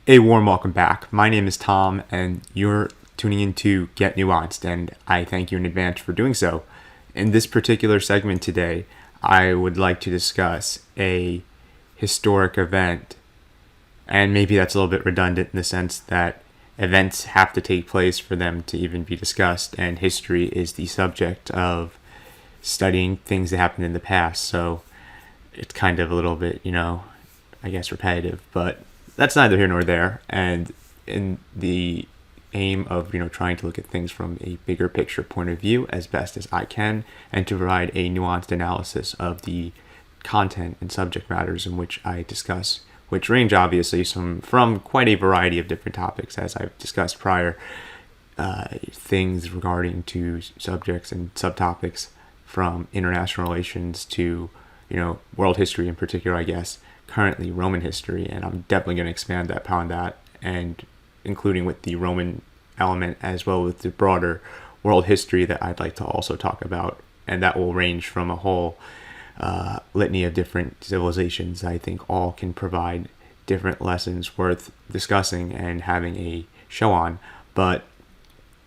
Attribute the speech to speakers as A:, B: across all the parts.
A: A warm welcome back. My name is Tom, and you're tuning into Get Nuanced, and I thank you in advance for doing so. In this particular segment today, I would like to discuss a historic event, and maybe that's a little bit redundant in the sense that events have to take place for them to even be discussed, and history is the subject of studying things that happened in the past, so it's kind of a little bit, I guess repetitive, but that's neither here nor there. And in the aim of trying to look at things from a bigger picture point of view as best as I can, and to provide a nuanced analysis of the content and subject matters in which I discuss, which range obviously from quite a variety of different topics, as I've discussed prior, things regarding to subjects and subtopics from international relations to world history in particular, I guess, currently Roman history, and I'm definitely going to expand upon that, and including with the Roman element as well with the broader world history that I'd like to also talk about, and that will range from a whole litany of different civilizations. I think all can provide different lessons worth discussing and having a show on, but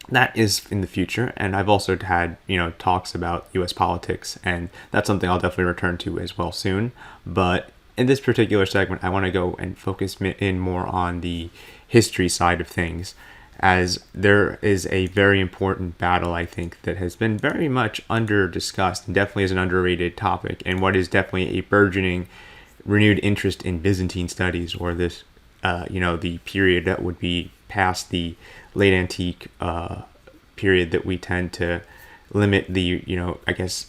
A: that is in the future. And I've also had talks about U.S. politics, and that's something I'll definitely return to as well soon. But in this particular segment, I want to go and focus in more on the history side of things, as there is a very important battle, I think, that has been very much under discussed and definitely is an underrated topic, and what is definitely a burgeoning renewed interest in Byzantine studies, or this the period that would be past the late antique period that we tend to limit the I guess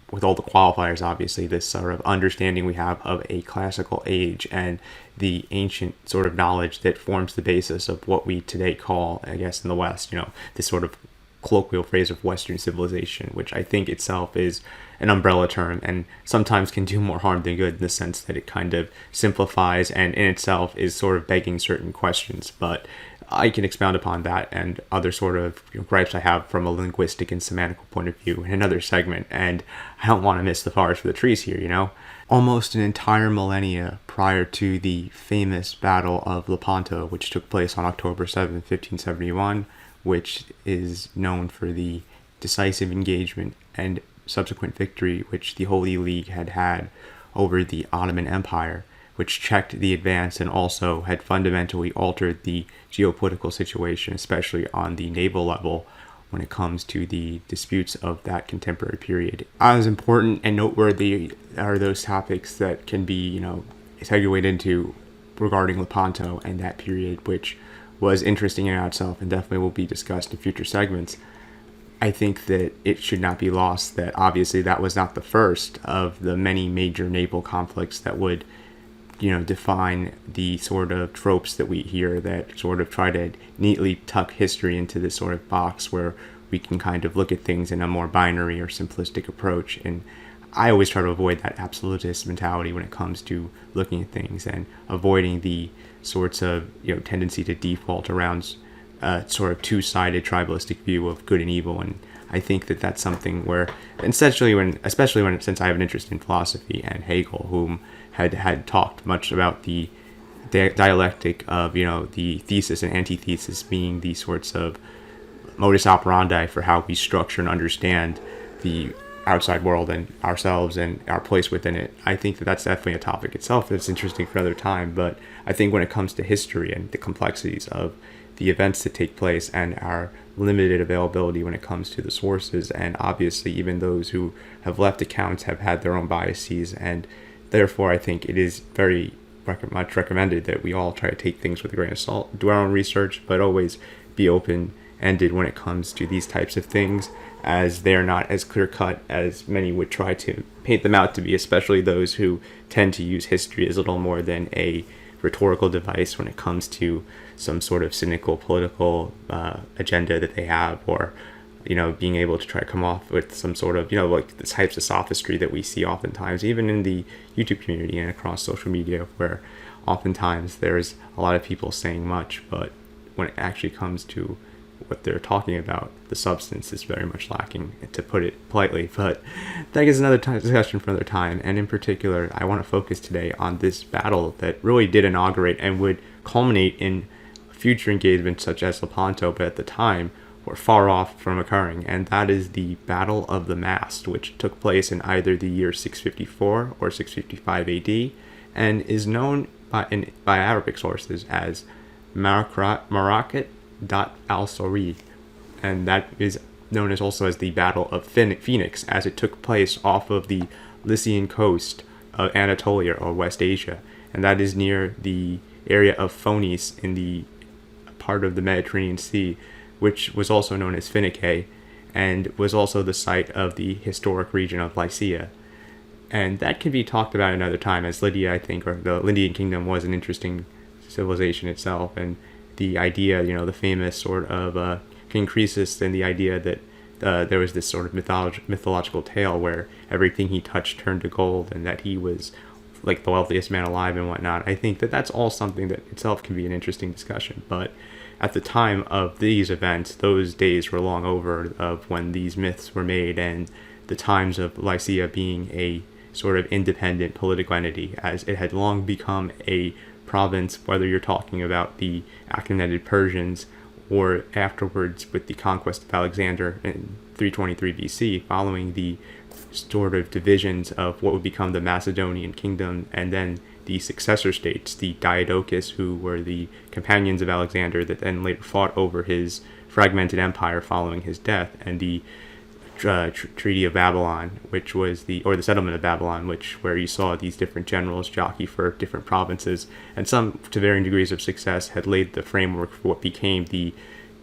A: with all the qualifiers, obviously, this sort of understanding we have of a classical age and the ancient sort of knowledge that forms the basis of what we today call, I guess, in the West, this sort of colloquial phrase of Western civilization, which I think itself is an umbrella term and sometimes can do more harm than good, in the sense that it kind of simplifies and in itself is sort of begging certain questions. But I can expound upon that and other sort of gripes I have from a linguistic and semantical point of view in another segment, and I don't want to miss the forest for the trees here. Almost an entire millennia prior to the famous Battle of Lepanto, which took place on October 7th, 1571, which is known for the decisive engagement and subsequent victory which the Holy League had over the Ottoman Empire, which checked the advance and also had fundamentally altered the geopolitical situation, especially on the naval level when it comes to the disputes of that contemporary period. As important and noteworthy are those topics that can be, segued into regarding Lepanto and that period, which was interesting in and of itself and definitely will be discussed in future segments. I think that it should not be lost that obviously that was not the first of the many major naval conflicts that would define the sort of tropes that we hear that sort of try to neatly tuck history into this sort of box where we can kind of look at things in a more binary or simplistic approach. And I always try to avoid that absolutist mentality when it comes to looking at things, and avoiding the sorts of tendency to default around sort of two-sided tribalistic view of good and evil. And I think that that's something where, especially since I have an interest in philosophy and Hegel, whom had talked much about the dialectic of the thesis and antithesis being the sorts of modus operandi for how we structure and understand the outside world and ourselves and our place within it. I think that that's definitely a topic itself that's interesting for another time. But I think when it comes to history and the complexities of the events that take place and our limited availability when it comes to the sources, and obviously even those who have left accounts have had their own biases, and therefore I think it is very much recommended that we all try to take things with a grain of salt, do our own research, but always be open-ended when it comes to these types of things, as they're not as clear-cut as many would try to paint them out to be, especially those who tend to use history as little more than a rhetorical device when it comes to some sort of cynical political agenda that they have, or being able to try to come off with some sort of like the types of sophistry that we see oftentimes even in the YouTube community and across social media, where oftentimes there's a lot of people saying much, but when it actually comes to what they're talking about, the substance is very much lacking, to put it politely. But that is another discussion for another time. And in particular, I want to focus today on this battle that really did inaugurate and would culminate in future engagements such as Lepanto, but at the time were far off from occurring, and that is the Battle of the Masts, which took place in either the year 654 or 655 AD, and is known by Arabic sources as Marakat al-Sori, and that is known as also as the Battle of Phoenix, as it took place off of the Lycian coast of Anatolia or West Asia, and that is near the area of Phoenice in the part of the Mediterranean Sea, which was also known as Phoenicia, and was also the site of the historic region of Lycia. And that can be talked about another time, as Lydia, I think, or the Lydian kingdom was an interesting civilization itself, and the idea, the famous sort of King Croesus, and the idea that there was this sort of mythological tale where everything he touched turned to gold, and that he was like the wealthiest man alive and whatnot. I think that that's all something that itself can be an interesting discussion, but at the time of these events, those days were long over of when these myths were made, and the times of Lycia being a sort of independent political entity, as it had long become a province, whether you're talking about the Achaemenid Persians or afterwards with the conquest of Alexander in 323 BC, following the sort of divisions of what would become the Macedonian kingdom, and then the successor states, the Diadochus, who were the companions of Alexander that then later fought over his fragmented empire following his death, and the Treaty of Babylon, which was the settlement of Babylon, where you saw these different generals jockey for different provinces, and some to varying degrees of success had laid the framework for what became the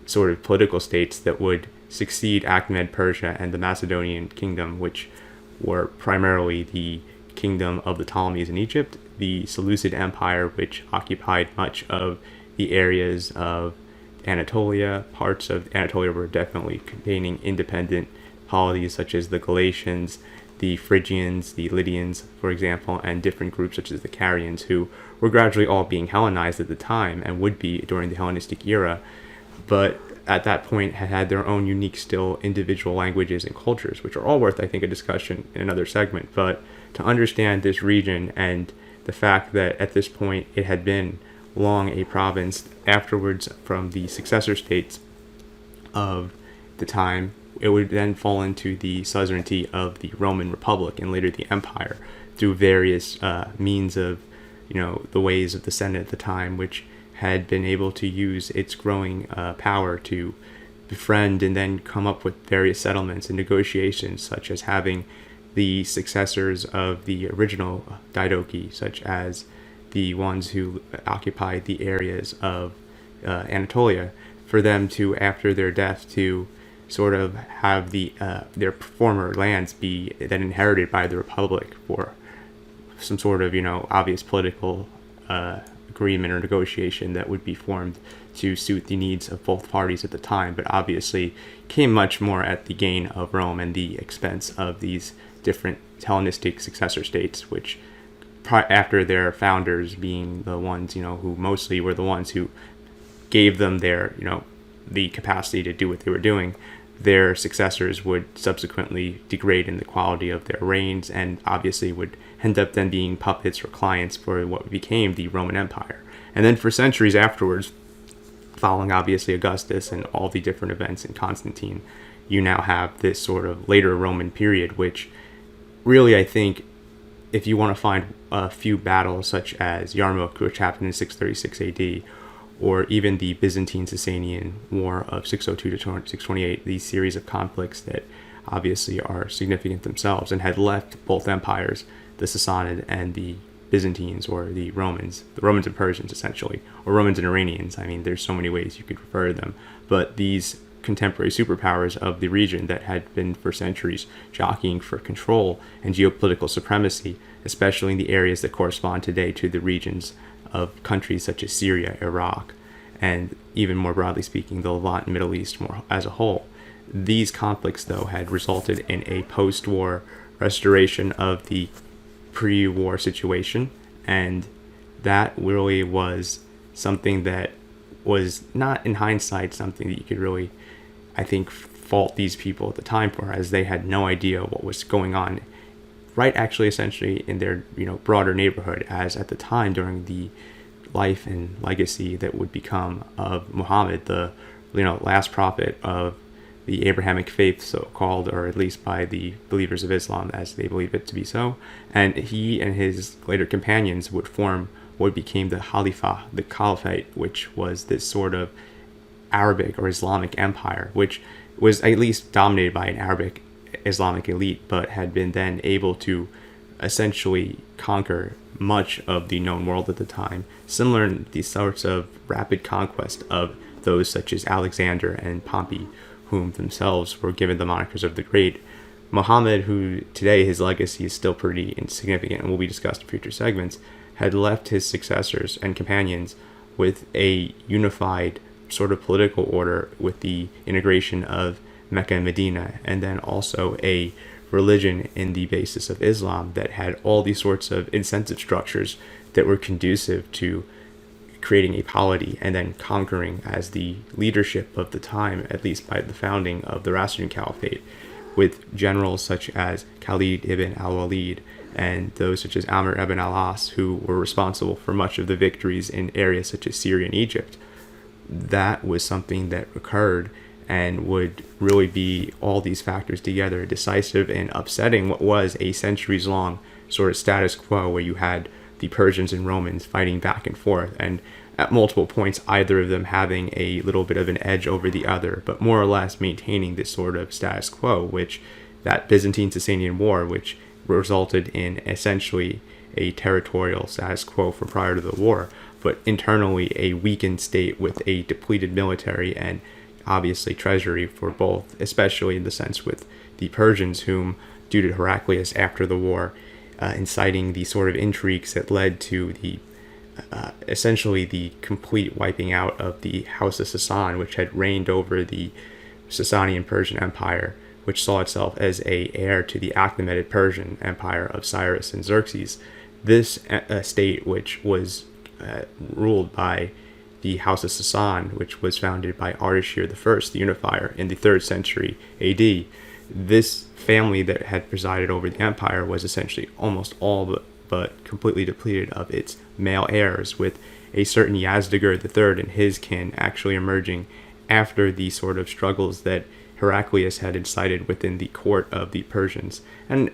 A: sort of political states that would succeed Achaemenid Persia and the Macedonian kingdom, which were primarily the kingdom of the Ptolemies in Egypt, the Seleucid Empire, which occupied much of the areas of Anatolia. Parts of Anatolia were definitely containing independent polities such as the Galatians, the Phrygians, the Lydians, for example, and different groups such as the Carians, who were gradually all being Hellenized at the time and would be during the Hellenistic era, but at that point had their own unique, still individual languages and cultures, which are all worth, I think, a discussion in another segment. But to understand this region and the fact that at this point it had been long a province, afterwards from the successor states of the time, it would then fall into the suzerainty of the Roman Republic and later the Empire through various means of, the ways of the Senate at the time, which had been able to use its growing power to befriend and then come up with various settlements and negotiations, such as having the successors of the original Diadochi, such as the ones who occupied the areas of Anatolia, for them to, after their death, to sort of have their former lands be then inherited by the Republic for some sort of, obvious political agreement or negotiation that would be formed to suit the needs of both parties at the time, but obviously came much more at the gain of Rome and the expense of these different Hellenistic successor states, which after their founders being the ones, who mostly were the ones who gave them their, the capacity to do what they were doing, their successors would subsequently degrade in the quality of their reigns and obviously would end up then being puppets or clients for what became the Roman Empire. And then for centuries afterwards, following obviously Augustus and all the different events in Constantine, you now have this sort of later Roman period, which really, I think, if you want to find a few battles such as Yarmouk, which happened in 636 AD, or even the Byzantine-Sasanian War of 602 to 628, these series of conflicts that obviously are significant themselves and had left both empires, the Sassanid and the Byzantines, or the Romans and Persians essentially, or Romans and Iranians. I mean, there's so many ways you could refer to them, but these contemporary superpowers of the region that had been for centuries jockeying for control and geopolitical supremacy, especially in the areas that correspond today to the regions of countries such as Syria, Iraq, and even more broadly speaking, the Levant and Middle East more as a whole. These conflicts, though, had resulted in a post-war restoration of the pre-war situation, and that really was something that was not, in hindsight, something that you could really, I think, fault these people at the time for, as they had no idea what was going on right actually essentially in their broader neighborhood, as at the time during the life and legacy that would become of Muhammad, the last prophet of the Abrahamic faith, so called, or at least by the believers of Islam as they believe it to be so. And he and his later companions would form what became the Khalifa, the Caliphate, which was this sort of Arabic or Islamic empire, which was at least dominated by an Arabic Islamic elite, but had been then able to essentially conquer much of the known world at the time, similar in these sorts of rapid conquest of those such as Alexander and Pompey, whom themselves were given the monikers of the Great. Muhammad, who today his legacy is still pretty insignificant and will be discussed in future segments, had left his successors and companions with a unified sort of political order with the integration of Mecca and Medina, and then also a religion in the basis of Islam that had all these sorts of incentive structures that were conducive to creating a polity and then conquering as the leadership of the time, at least by the founding of the Rashidun Caliphate, with generals such as Khalid ibn al-Walid and those such as Amr ibn al-As, who were responsible for much of the victories in areas such as Syria and Egypt. That was something that occurred and would really be all these factors together, decisive in upsetting what was a centuries-long sort of status quo where you had the Persians and Romans fighting back and forth, and at multiple points either of them having a little bit of an edge over the other, but more or less maintaining this sort of status quo, which that Byzantine-Sasanian War, which resulted in essentially a territorial status quo from prior to the war, but internally a weakened state with a depleted military and obviously treasury for both, especially in the sense with the Persians, whom, due to Heraclius after the war, inciting the sort of intrigues that led to the essentially the complete wiping out of the House of Sasan, which had reigned over the Sasanian Persian Empire, which saw itself as a heir to the Achaemenid Persian Empire of Cyrus and Xerxes. This state, which was ruled by the House of Sasan, which was founded by Ardashir I, the unifier, in the 3rd century AD. This family that had presided over the empire was essentially almost all but completely depleted of its male heirs, with a certain Yazdegerd III and his kin actually emerging after the sort of struggles that Heraclius had incited within the court of the Persians. And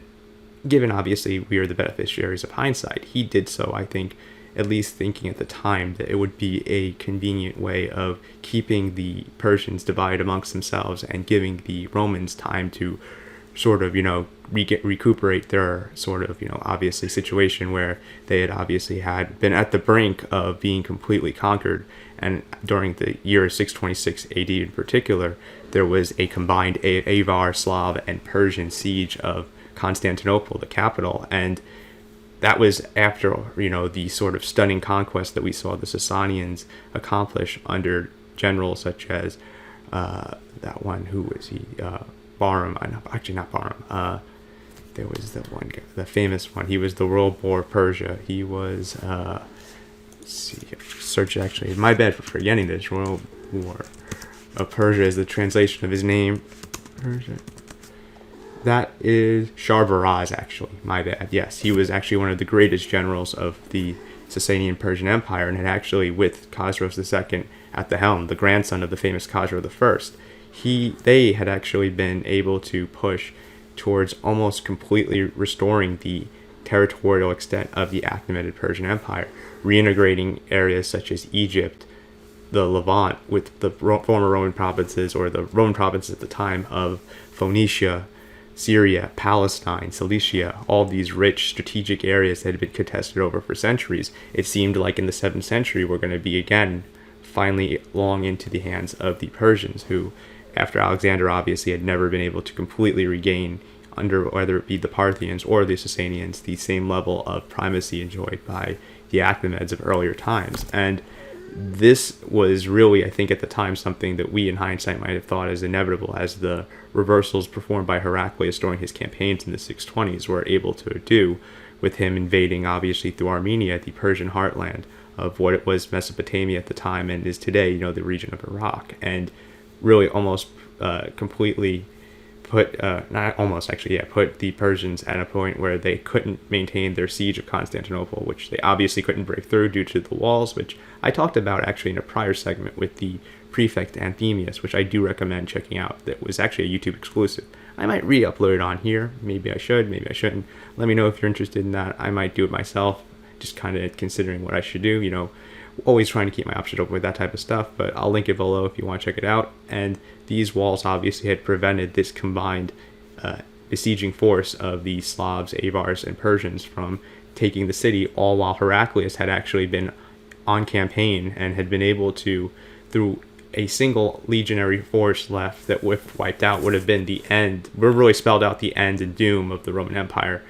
A: given, obviously, we are the beneficiaries of hindsight, he did so, I think, at least thinking at the time that it would be a convenient way of keeping the Persians divided amongst themselves and giving the Romans time to sort of, recuperate their sort of, obviously situation where they had obviously had been at the brink of being completely conquered. And during the year 626 AD in particular, there was a combined Avar, Slav, and Persian siege of Constantinople, the capital, and that was after, the sort of stunning conquest that we saw the Sasanians accomplish under generals such as that one, who was he? Bahram, actually not Bahram. There was the one guy, the famous one. He was the world war of Persia. He was, search actually. My bad for forgetting this. World War of Persia is the translation of his name. Persia. That is Sharbaraz, actually. My bad. Yes, he was actually one of the greatest generals of the Sasanian Persian Empire, and had actually, with Khosroes II at the helm, the grandson of the famous Khosrow I, they had actually been able to push towards almost completely restoring the territorial extent of the Achaemenid Persian Empire, reintegrating areas such as Egypt, the Levant, with the former Roman provinces, or the Roman provinces at the time of Phoenicia, Syria, Palestine, Cilicia, all these rich strategic areas that had been contested over for centuries. It seemed like in the 7th century we're going to be again finally long into the hands of the Persians, who, after Alexander obviously had never been able to completely regain, under whether it be the Parthians or the Sasanians, the same level of primacy enjoyed by the Achaemenids of earlier times. And this was really, I think, at the time, something that we in hindsight might have thought as inevitable, as the reversals performed by Heraclius during his campaigns in the 620s were able to do, with him invading, obviously, through Armenia, the Persian heartland of what it was Mesopotamia at the time and is today, the region of Iraq, and really almost completely put the Persians at a point where they couldn't maintain their siege of Constantinople, which they obviously couldn't break through due to the walls, which I talked about actually in a prior segment with the prefect Anthemius, which I do recommend checking out. That was actually a YouTube exclusive. I might re-upload it on here. Maybe I should, maybe I shouldn't. Let me know if you're interested in that. I might do it myself, just kind of considering what I should do, always trying to keep my options open with that type of stuff, but I'll link it below if you want to check it out. And these walls obviously had prevented this combined besieging force of the Slavs, Avars, and Persians from taking the city, all while Heraclius had actually been on campaign and had been able to, through a single legionary force left that if wiped out would have been the end, would have really spelled out the end and doom of the Roman Empire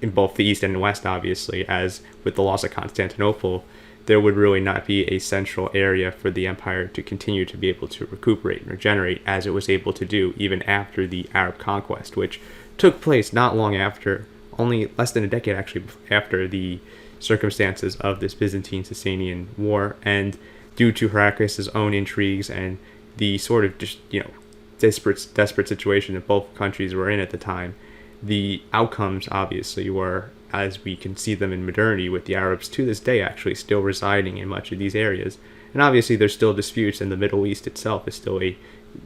A: in both the east and west, obviously, as with the loss of Constantinople, there would really not be a central area for the empire to continue to be able to recuperate and regenerate as it was able to do even after the Arab conquest, which took place not long after, only less than a decade actually, after the circumstances of this Byzantine-Sasanian war. And due to Heraclius' own intrigues and the sort of just, desperate situation that both countries were in at the time, the outcomes obviously were, as we can see them in modernity, with the Arabs to this day actually still residing in much of these areas. And obviously there's still disputes, and the Middle East itself is still a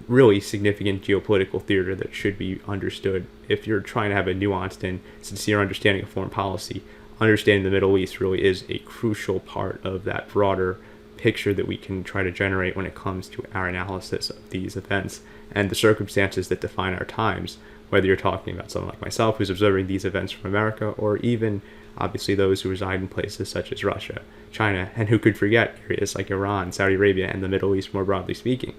A: really significant geopolitical theater that should be understood. If you're trying to have a nuanced and sincere understanding of foreign policy, understanding the Middle East really is a crucial part of that broader picture that we can try to generate when it comes to our analysis of these events and the circumstances that define our times, whether you're talking about someone like myself who's observing these events from America, or even obviously those who reside in places such as Russia, China, and who could forget areas like Iran, Saudi Arabia, and the Middle East more broadly speaking.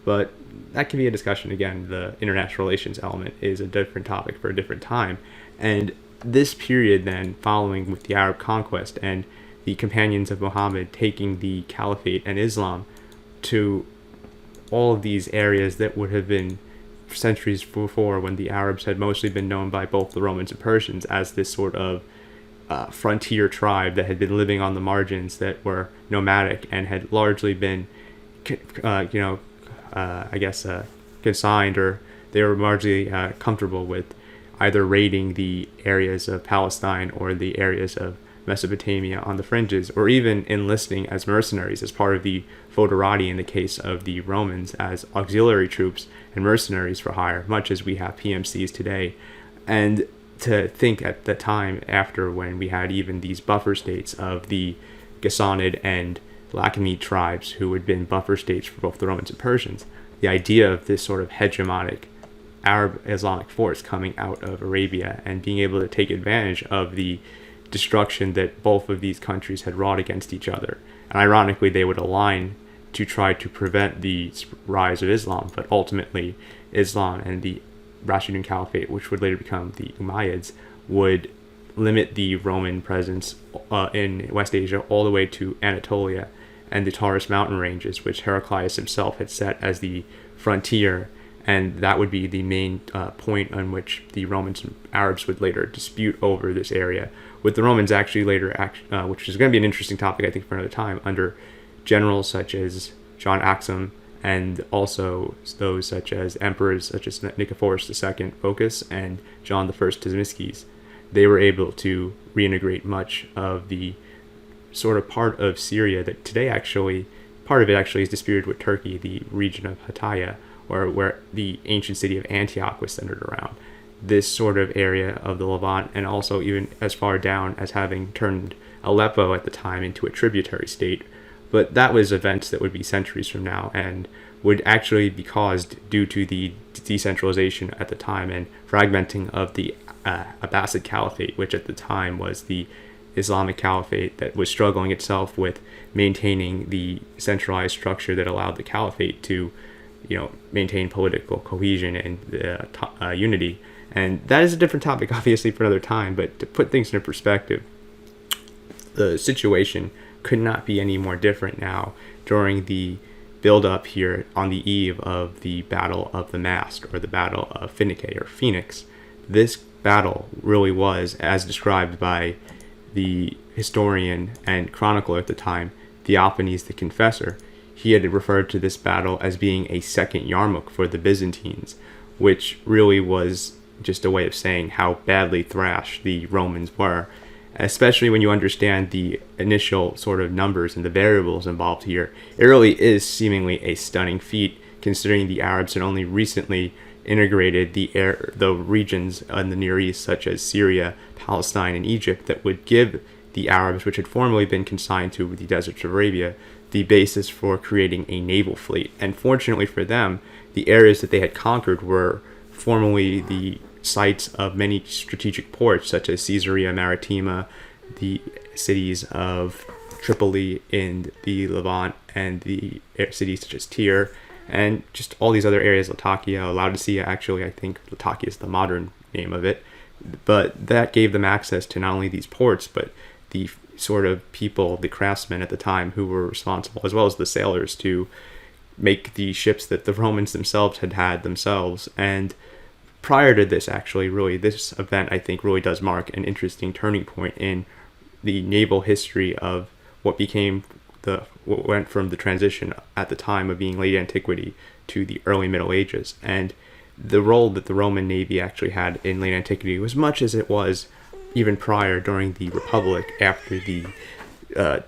A: But that can be a discussion. Again, the international relations element is a different topic for a different time. And this period then, following with the Arab conquest and the companions of Muhammad taking the Caliphate and Islam to all of these areas that would have been centuries before, when the Arabs had mostly been known by both the Romans and Persians as this sort of frontier tribe that had been living on the margins, that were nomadic and had largely been, consigned, or they were largely comfortable with either raiding the areas of Palestine or the areas of Mesopotamia on the fringes, or even enlisting as mercenaries as part of the foederati in the case of the Romans, as auxiliary troops and mercenaries for hire, much as we have PMCs today. And to think at the time, after when we had even these buffer states of the Ghassanid and Lacanate tribes who had been buffer states for both the Romans and Persians, the idea of this sort of hegemonic Arab Islamic force coming out of Arabia and being able to take advantage of the destruction that both of these countries had wrought against each other. And ironically, they would align to try to prevent the rise of Islam, but ultimately Islam and the Rashidun Caliphate, which would later become the Umayyads, would limit the Roman presence in West Asia all the way to Anatolia and the Taurus mountain ranges, which Heraclius himself had set as the frontier, and that would be the main point on which the Romans and Arabs would later dispute over this area, with the Romans actually later, which is going to be an interesting topic I think for another time, under generals such as John Axum, and also those such as emperors such as Nicephorus II Phocas and John I Tzimiskes. They were able to reintegrate much of the sort of part of Syria that today actually, part of it actually is disputed with Turkey, the region of Hataya, or where the ancient city of Antioch was centered around. This sort of area of the Levant, and also even as far down as having turned Aleppo at the time into a tributary state. But that was events that would be centuries from now, and would actually be caused due to the decentralization at the time and fragmenting of the Abbasid Caliphate, which at the time was the Islamic Caliphate that was struggling itself with maintaining the centralized structure that allowed the Caliphate to, maintain political cohesion and unity. And that is a different topic, obviously, for another time. But to put things into perspective, the situation could not be any more different now during the build-up here on the eve of the Battle of the Masts, or the Battle of Phoenice, or Phoenix. This battle really was, as described by the historian and chronicler at the time, Theophanes the Confessor. He had referred to this battle as being a second Yarmouk for the Byzantines, which really was just a way of saying how badly thrashed the Romans were, especially when you understand the initial sort of numbers and the variables involved here. It really is seemingly a stunning feat, considering the Arabs had only recently integrated the regions in the Near East, such as Syria, Palestine, and Egypt, that would give the Arabs, which had formerly been consigned to the deserts of Arabia, the basis for creating a naval fleet. And fortunately for them, the areas that they had conquered were formerly the sites of many strategic ports, such as Caesarea Maritima, the cities of Tripoli in the Levant, and the cities such as Tyre, and just all these other areas, Latakia, Laodicea, actually, I think Latakia is the modern name of it. But that gave them access to not only these ports, but the sort of people, the craftsmen at the time who were responsible, as well as the sailors, to make the ships that the Romans themselves had themselves. And prior to this, actually, really, this event, I think, really does mark an interesting turning point in the naval history of what went from the transition at the time of being late antiquity to the early Middle Ages. And the role that the Roman Navy actually had in late antiquity was much as it was even prior during the Republic, after the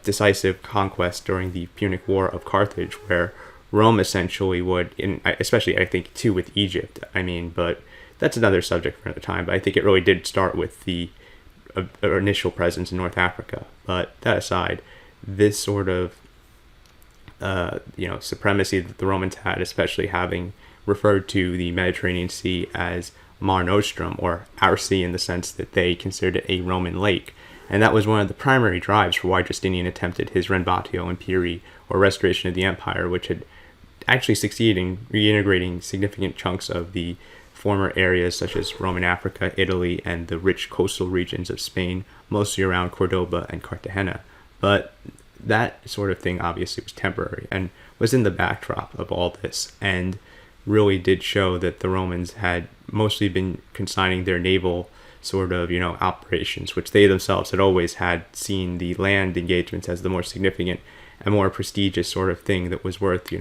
A: decisive conquest during the Punic War of Carthage, where Rome essentially would, especially I think too with Egypt, but that's another subject for another time. But I think it really did start with the initial presence in North Africa. But that aside, this sort of supremacy that the Romans had, especially having referred to the Mediterranean Sea as Mare Nostrum, or our sea, in the sense that they considered it a Roman lake. And that was one of the primary drives for why Justinian attempted his Renvatio Imperii, or restoration of the empire, which had actually succeeded in reintegrating significant chunks of the former areas such as Roman Africa, Italy, and the rich coastal regions of Spain, mostly around Cordoba and Cartagena. But that sort of thing obviously was temporary and was in the backdrop of all this, and really did show that the Romans had mostly been consigning their naval sort of, operations, which they themselves had always had seen the land engagements as the more significant and more prestigious sort of thing that was worth,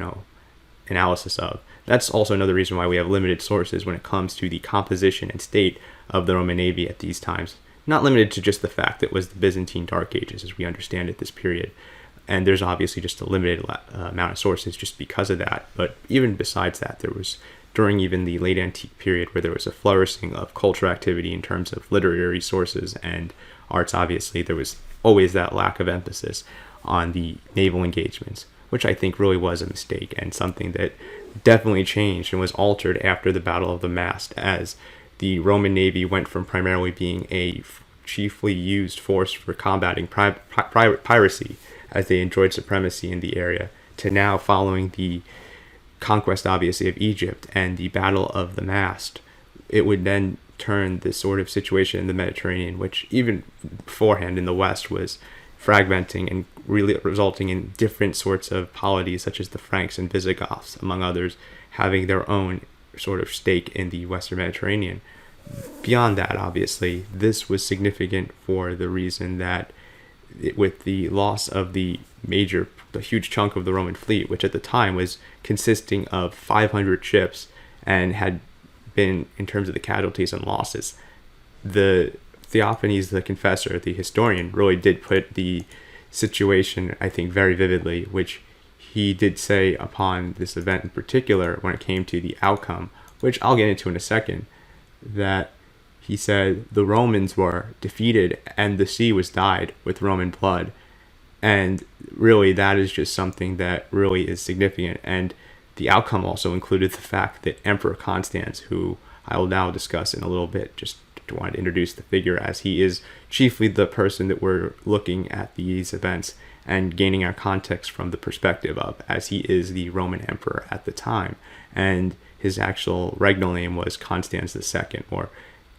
A: analysis of. That's also another reason why we have limited sources when it comes to the composition and state of the Roman Navy at these times. Not limited to just the fact that it was the Byzantine Dark Ages, as we understand it, this period. And there's obviously just a limited amount of sources just because of that. But even besides that, there was, during even the late antique period, where there was a flourishing of cultural activity in terms of literary sources and arts, obviously, there was always that lack of emphasis on the naval engagements, which I think really was a mistake, and something that definitely changed and was altered after the Battle of the Masts, as the Roman Navy went from primarily being a chiefly used force for combating piracy, as they enjoyed supremacy in the area, to now, following the conquest, obviously, of Egypt and the Battle of the Mast, it would then turn this sort of situation in the Mediterranean, which even beforehand in the West was fragmenting and really resulting in different sorts of polities, such as the Franks and Visigoths, among others, having their own sort of stake in the Western Mediterranean. Beyond that, obviously, this was significant for the reason that with the loss of the huge chunk of the Roman fleet, which at the time was consisting of 500 ships and had been, in terms of the casualties and losses, the Theophanes the Confessor, the historian, really did put the situation, I think, very vividly, which he did say upon this event in particular when it came to the outcome, which I'll get into in a second, that he said the Romans were defeated and the sea was dyed with Roman blood. And really, that is just something that really is significant. And the outcome also included the fact that Emperor Constans, who I will now discuss in a little bit, just wanted to introduce the figure, as he is chiefly the person that we're looking at these events and gaining our context from the perspective of, as he is the Roman emperor at the time. And his actual regnal name was Constans II, or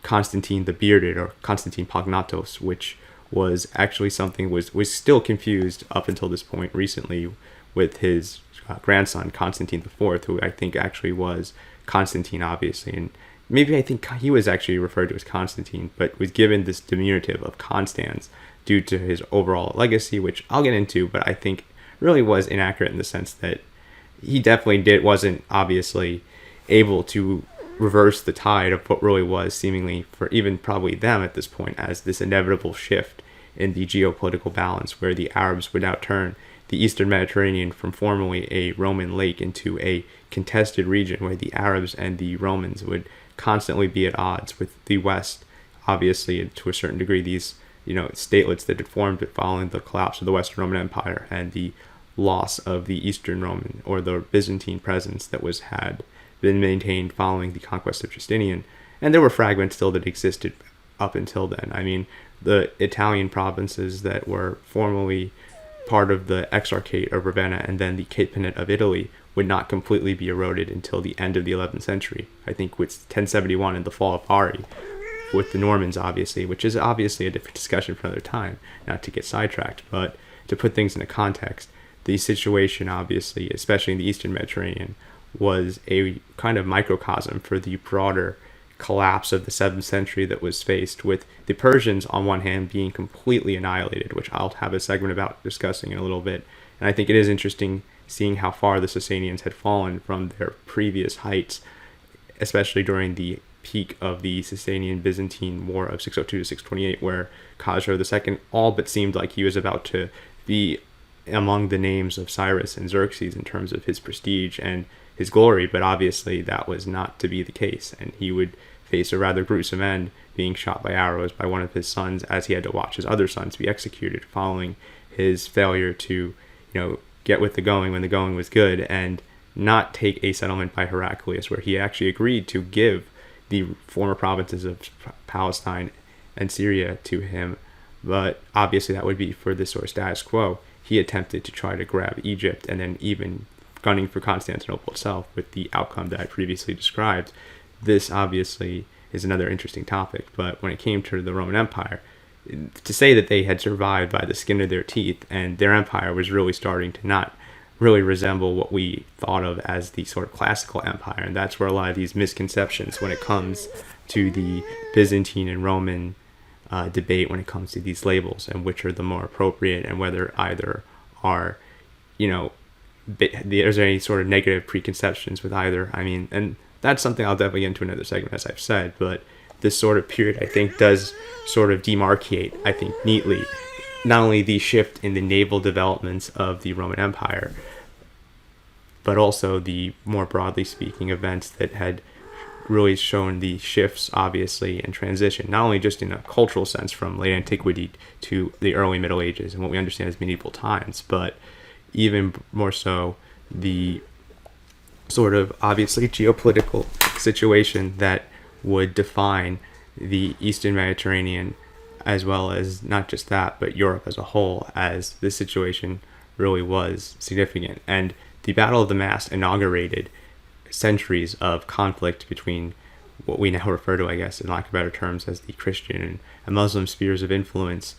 A: Constantine the Bearded, or Constantine Pognatos, which was actually something was still confused up until this point recently with his grandson, Constantine IV, who I think actually was Constantine, obviously. And maybe I think he was actually referred to as Constantine, but was given this diminutive of Constans due to his overall legacy, which I'll get into, but I think really was inaccurate in the sense that he definitely wasn't obviously able to reverse the tide of what really was seemingly, for even probably them at this point, as this inevitable shift in the geopolitical balance, where the Arabs would now turn the Eastern Mediterranean from formerly a Roman lake into a contested region where the Arabs and the Romans would constantly be at odds with the West. Obviously, to a certain degree, these statelets that had formed following the collapse of the Western Roman Empire and the loss of the Eastern Roman or the Byzantine presence that had been maintained following the conquest of Justinian. And there were fragments still that existed up until then. I mean, the Italian provinces that were formerly part of the Exarchate of Ravenna and then the Capenate of Italy would not completely be eroded until the end of the 11th century. I think with 1071 and the fall of Bari, with the Normans, obviously, which is obviously a different discussion for another time, not to get sidetracked, but to put things into context, the situation, obviously, especially in the Eastern Mediterranean, was a kind of microcosm for the broader collapse of the 7th century that was faced with the Persians on one hand being completely annihilated, which I'll have a segment about discussing in a little bit. And I think it is interesting seeing how far the Sasanians had fallen from their previous heights, especially during the peak of the Sasanian-Byzantine War of 602 to 628, where Khosrow II all but seemed like he was about to be among the names of Cyrus and Xerxes in terms of his prestige and his glory, but obviously that was not to be the case, and he would face a rather gruesome end, being shot by arrows by one of his sons as he had to watch his other sons be executed following his failure to get with the going when the going was good and not take a settlement by Heraclius, where he actually agreed to give the former provinces of Palestine and Syria to him. But obviously that would be for this sort of status quo. He attempted to try to grab Egypt and then even gunning for Constantinople itself, with the outcome that I previously described. This obviously is another interesting topic, but when it came to the Roman Empire, to say that they had survived by the skin of their teeth and their empire was really starting to not really resemble what we thought of as the sort of classical empire, and that's where a lot of these misconceptions when it comes to the Byzantine and Roman debate when it comes to these labels and which are the more appropriate and whether either are, there's any sort of negative preconceptions with either. I mean, and that's something I'll definitely get into another segment, as I've said, but this sort of period, I think, does sort of demarcate, I think, neatly, not only the shift in the naval developments of the Roman Empire, but also the more broadly speaking events that had really shown the shifts, obviously, and transition, not only just in a cultural sense from late antiquity to the early Middle Ages and what we understand as medieval times, but even more so the sort of obviously geopolitical situation that would define the Eastern Mediterranean, as well as not just that, but Europe as a whole, as this situation really was significant. And the Battle of the Masts inaugurated centuries of conflict between what we now refer to, I guess, in lack of better terms, as the Christian and Muslim spheres of influence.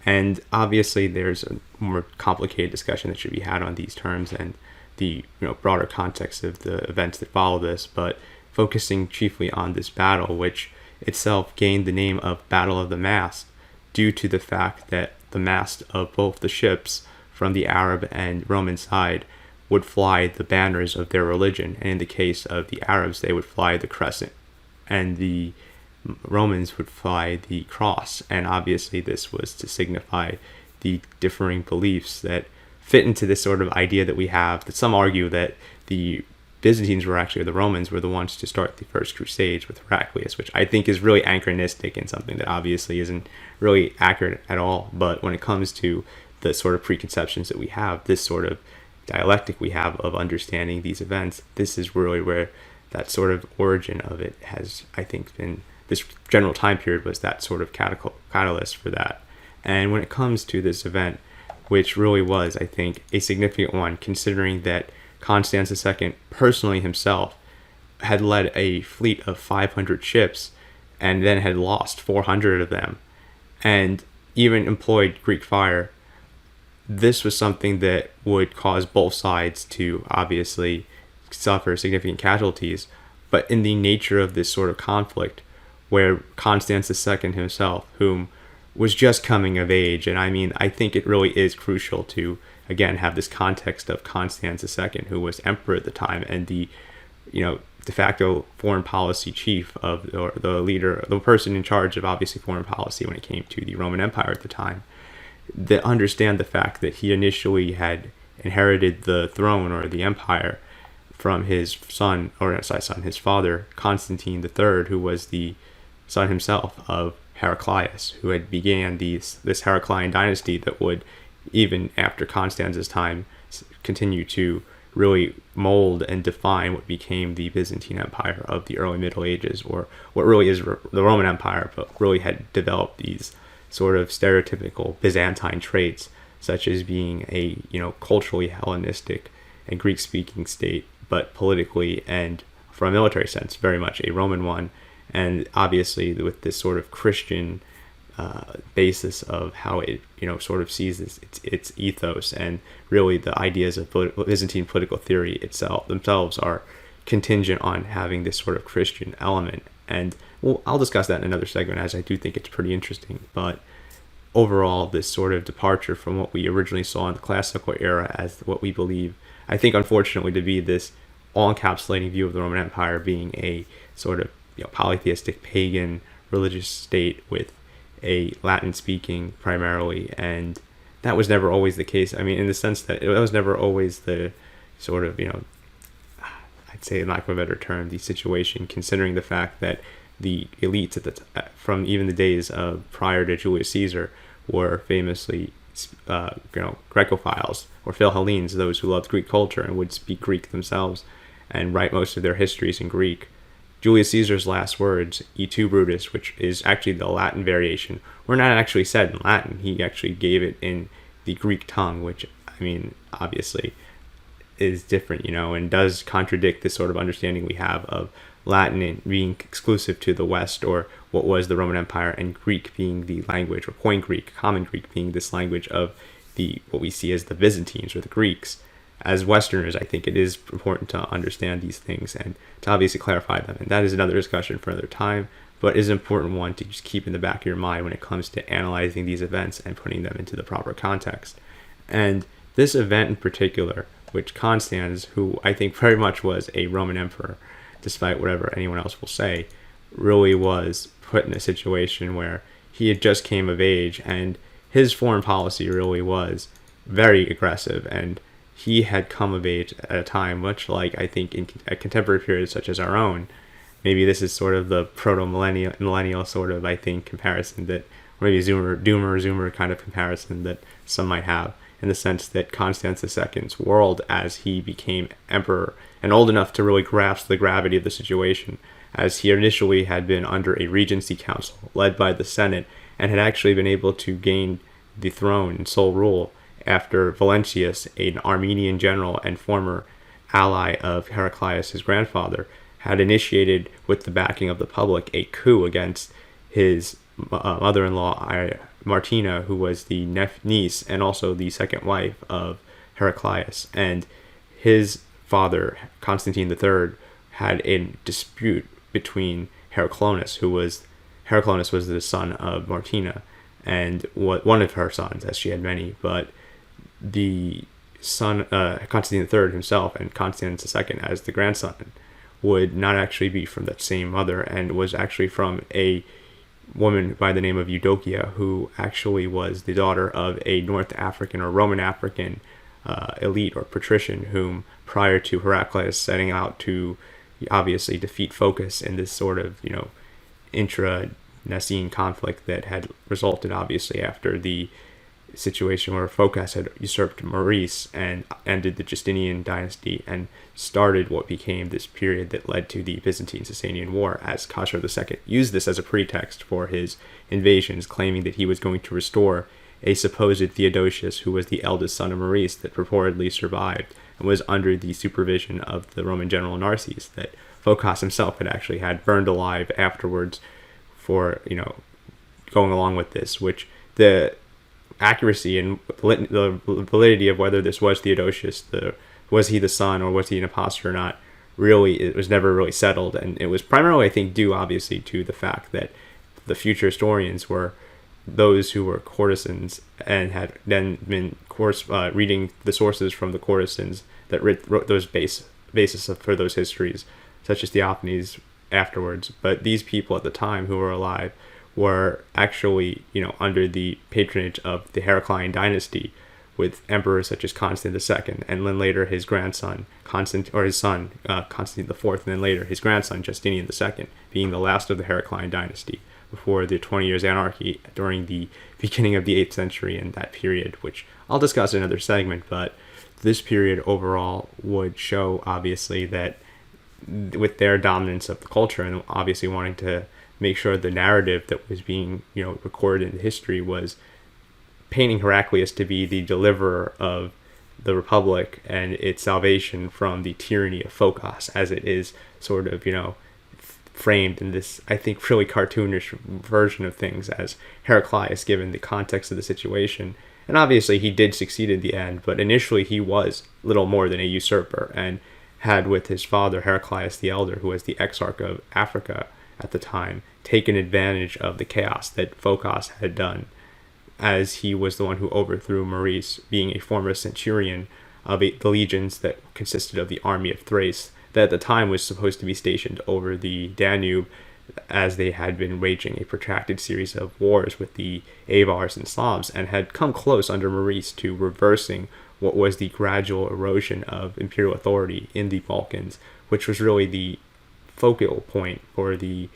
A: And obviously there's a more complicated discussion that should be had on these terms and the broader context of the events that follow this, but focusing chiefly on this battle, which itself gained the name of Battle of the Mast due to the fact that the mast of both the ships from the Arab and Roman side would fly the banners of their religion, and in the case of the Arabs they would fly the crescent and the Romans would fly the cross. And obviously this was to signify the differing beliefs that fit into this sort of idea that we have, that some argue that the Byzantines were actually, or the Romans were the ones to start the first crusades with Heraclius, which I think is really anachronistic and something that obviously isn't really accurate at all. But when it comes to the sort of preconceptions that we have, this sort of dialectic we have of understanding these events, this is really where that sort of origin of it has, I think, been, this general time period was that sort of catalyst for that. And when it comes to this event, which really was, I think, a significant one, considering that Constans II personally himself had led a fleet of 500 ships and then had lost 400 of them and even employed Greek fire. This was something that would cause both sides to obviously suffer significant casualties, but in the nature of this sort of conflict, where Constans II himself, whom was just coming of age, and I mean, I think it really is crucial to, again, have this context of Constans II, who was emperor at the time, and the, de facto foreign policy chief of, or the leader, the person in charge of obviously foreign policy when it came to the Roman Empire at the time, that understand the fact that he initially had inherited the throne or the empire from his son, or sorry, son, his father, Constantine III, who was the son himself of Heraclius, who had began this Heraclian dynasty that would, even after Constance's time, continue to really mold and define what became the Byzantine Empire of the early Middle Ages, or what really is the Roman Empire, but really had developed these sort of stereotypical Byzantine traits, such as being a culturally Hellenistic and Greek-speaking state, but politically and from a military sense, very much a Roman one, and obviously with this sort of Christian basis of how it sort of sees its ethos, and really the ideas of Byzantine political theory themselves are contingent on having this sort of Christian element. And I'll discuss that in another segment, as I do think it's pretty interesting. But overall, this sort of departure from what we originally saw in the classical era as what we believe, I think unfortunately, to be this all-encapsulating view of the Roman Empire being a sort of polytheistic pagan religious state with a Latin-speaking primarily, and that was never always the case. I mean, in the sense that it was never always the sort of, I'd say, in lack of a better term, the situation, considering the fact that the elites from even the days of prior to Julius Caesar were famously, Grecophiles or Philhellenes, those who loved Greek culture and would speak Greek themselves and write most of their histories in Greek. Julius Caesar's last words, "E tu, Brutus," which is actually the Latin variation, were not actually said in Latin. He actually gave it in the Greek tongue, which, I mean, obviously is different, and does contradict this sort of understanding we have of Latin being exclusive to the West, or what was the Roman Empire, and Greek being the language, or Koine Greek, Common Greek, being this language of what we see as the Byzantines or the Greeks. As Westerners, I think it is important to understand these things and to obviously clarify them. And that is another discussion for another time, but is an important one to just keep in the back of your mind when it comes to analyzing these events and putting them into the proper context. And this event in particular, which Constans, who I think very much was a Roman emperor, despite whatever anyone else will say, really was put in a situation where he had just came of age, and his foreign policy really was very aggressive, and he had come of age at a time, much like I think in a contemporary period such as our own. Maybe this is sort of the proto-millennial sort of, I think, comparison that, or maybe Zoomer kind of comparison that some might have, in the sense that Constans II's world, as he became emperor and old enough to really grasp the gravity of the situation, as he initially had been under a regency council led by the Senate and had actually been able to gain the throne and sole rule after Valentius, an Armenian general and former ally of Heraclius, his grandfather, had initiated, with the backing of the public, a coup against his mother-in-law, Martina, who was the niece and also the second wife of Heraclius. And his father, Constantine III, had a dispute between Heraclius was the son of Martina, and one of her sons, as she had many, but the son, Constantine III himself, and Constans II as the grandson, would not actually be from that same mother, and was actually from a woman by the name of Eudokia, who actually was the daughter of a North African or Roman African elite or patrician, whom, prior to Heraclius setting out to obviously defeat Phocas in this sort of intra-Nicene conflict that had resulted obviously after the situation where Phocas had usurped Maurice and ended the Justinian dynasty and started what became this period that led to the Byzantine-Sasanian War, as Khosrow II used this as a pretext for his invasions, claiming that he was going to restore a supposed Theodosius, who was the eldest son of Maurice, that purportedly survived and was under the supervision of the Roman general Narses, that Phocas himself had actually had burned alive afterwards for, going along with this, which the accuracy and the validity of whether this was Theodosius, was he the son or was he an impostor or not, really, it was never really settled. And it was primarily, I think, due obviously to the fact that the future historians were those who were courtesans and had then been reading the sources from the courtesans that wrote those basis for those histories, such as Theophanes afterwards. But these people at the time who were alive were actually, under the patronage of the Heraclian dynasty, with emperors such as Constans II, and then later his grandson, Constantine IV, and then later his grandson, Justinian II, being the last of the Heraclian dynasty before the 20 Years' Anarchy during the beginning of the 8th century and that period, which I'll discuss in another segment. But this period overall would show, obviously, that with their dominance of the culture and obviously wanting to make sure the narrative that was being, recorded in history was painting Heraclius to be the deliverer of the Republic and its salvation from the tyranny of Phocas, as it is sort of, framed in this, I think, really cartoonish version of things as Heraclius, given the context of the situation. And obviously he did succeed in the end, but initially he was little more than a usurper and had, with his father Heraclius the Elder, who was the exarch of Africa at the time, taken advantage of the chaos that Phocas had done, as he was the one who overthrew Maurice, being a former centurion of the legions that consisted of the army of Thrace, that at the time was supposed to be stationed over the Danube, as they had been waging a protracted series of wars with the Avars and Slavs, and had come close under Maurice to reversing what was the gradual erosion of imperial authority in the Balkans, which was really the focal point for the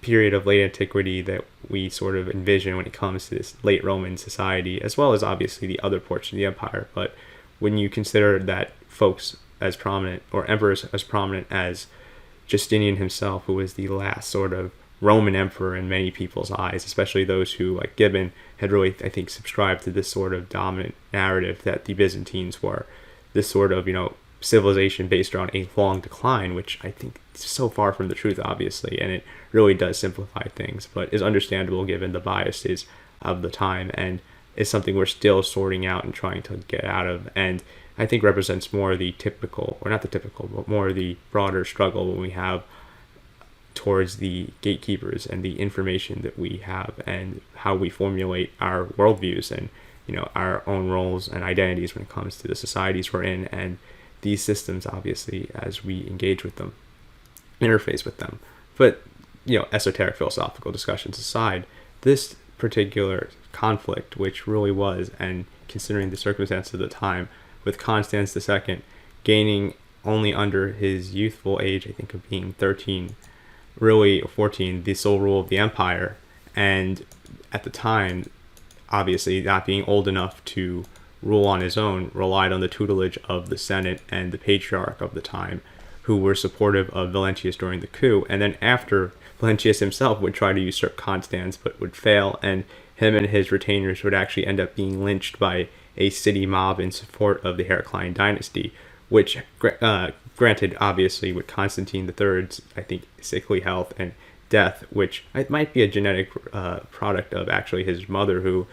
A: period of late antiquity that we sort of envision when it comes to this late Roman society, as well as obviously the other portions of the empire. But when you consider that folks as prominent, or emperors as prominent as Justinian himself, who was the last sort of Roman emperor in many people's eyes, especially those who, like Gibbon, had really, I think, subscribed to this sort of dominant narrative that the Byzantines were this sort of, civilization based around a long decline, which I think is so far from the truth, obviously, and it really does simplify things, but is understandable given the biases of the time, and is something we're still sorting out and trying to get out of, and I think represents more the typical, or not the typical, but more the broader struggle when we have towards the gatekeepers and the information that we have and how we formulate our worldviews and, our own roles and identities when it comes to the societies we're in and these systems, obviously, as we engage with them, interface with them. But, esoteric philosophical discussions aside, this particular conflict, which really was, and considering the circumstances of the time, with Constans II gaining only under his youthful age, I think of being 13, really, or 14, the sole rule of the empire, and at the time, obviously, not being old enough to rule on his own, relied on the tutelage of the Senate and the patriarch of the time, who were supportive of Valentius during the coup. And then after, Valentius himself would try to usurp Constans, but would fail, and him and his retainers would actually end up being lynched by a city mob in support of the Heraclian dynasty, which, granted, obviously, with Constantine III's, I think, sickly health and death, which it might be a genetic product of actually his mother, who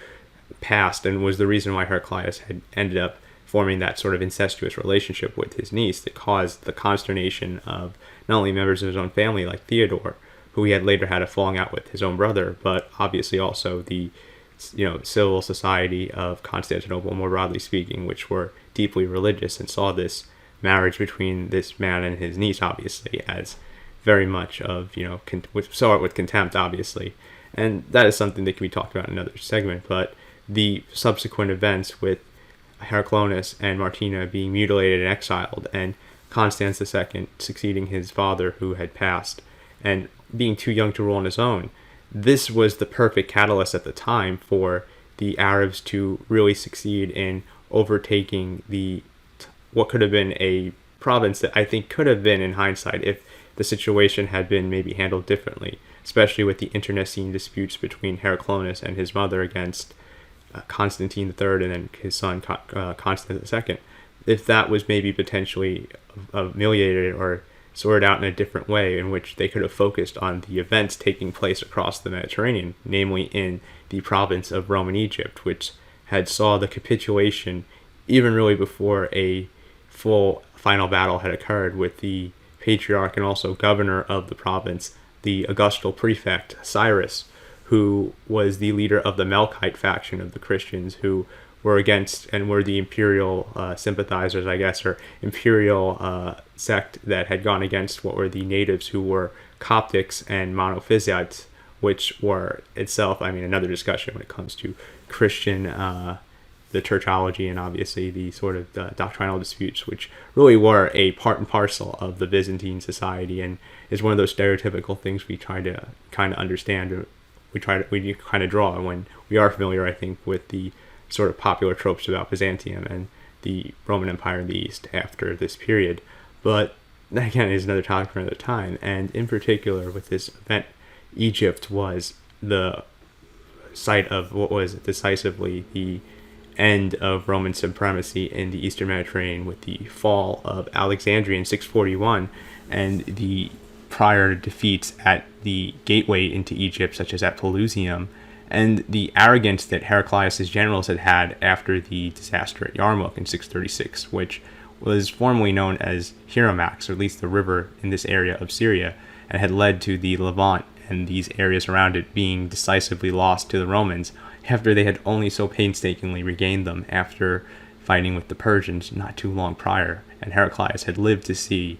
A: passed and was the reason why Heraclius had ended up forming that sort of incestuous relationship with his niece that caused the consternation of not only members of his own family like Theodore, who he had later had a falling out with his own brother, but obviously also the civil society of Constantinople, more broadly speaking, which were deeply religious and saw this marriage between this man and his niece, obviously, as very much of, saw it with contempt, obviously. And that is something that can be talked about in another segment, but the subsequent events with Heraclonas and Martina being mutilated and exiled, and Constans II succeeding his father who had passed, and being too young to rule on his own, this was the perfect catalyst at the time for the Arabs to really succeed in overtaking what could have been a province that I think could have been, in hindsight, if the situation had been maybe handled differently, especially with the internecine disputes between Heraclonas and his mother against Constantine III and then his son Constans II. If that was maybe potentially ameliorated or sorted out in a different way, in which they could have focused on the events taking place across the Mediterranean, namely in the province of Roman Egypt, which had saw the capitulation even really before a full final battle had occurred with the patriarch and also governor of the province, the Augustal prefect Cyrus, who was the leader of the Melkite faction of the Christians, who were against and were the imperial sympathizers, I guess, or imperial sect that had gone against what were the natives, who were Coptics and Monophysites, which were itself, another discussion when it comes to Christian, the churchology, and obviously the sort of doctrinal disputes, which really were a part and parcel of the Byzantine society, and is one of those stereotypical things we try to kind of understand. We kind of draw when we are familiar, I think, with the sort of popular tropes about Byzantium and the Roman Empire in the East after this period. But that, again, is another topic for another time. And in particular, with this event, Egypt was the site of what was decisively the end of Roman supremacy in the Eastern Mediterranean, with the fall of Alexandria in 641 and the prior defeats at the gateway into Egypt, such as at Pelusium, and the arrogance that Heraclius' generals had after the disaster at Yarmouk in 636, which was formerly known as Hiramax, or at least the river in this area of Syria, and had led to the Levant and these areas around it being decisively lost to the Romans after they had only so painstakingly regained them after fighting with the Persians not too long prior. And Heraclius had lived to see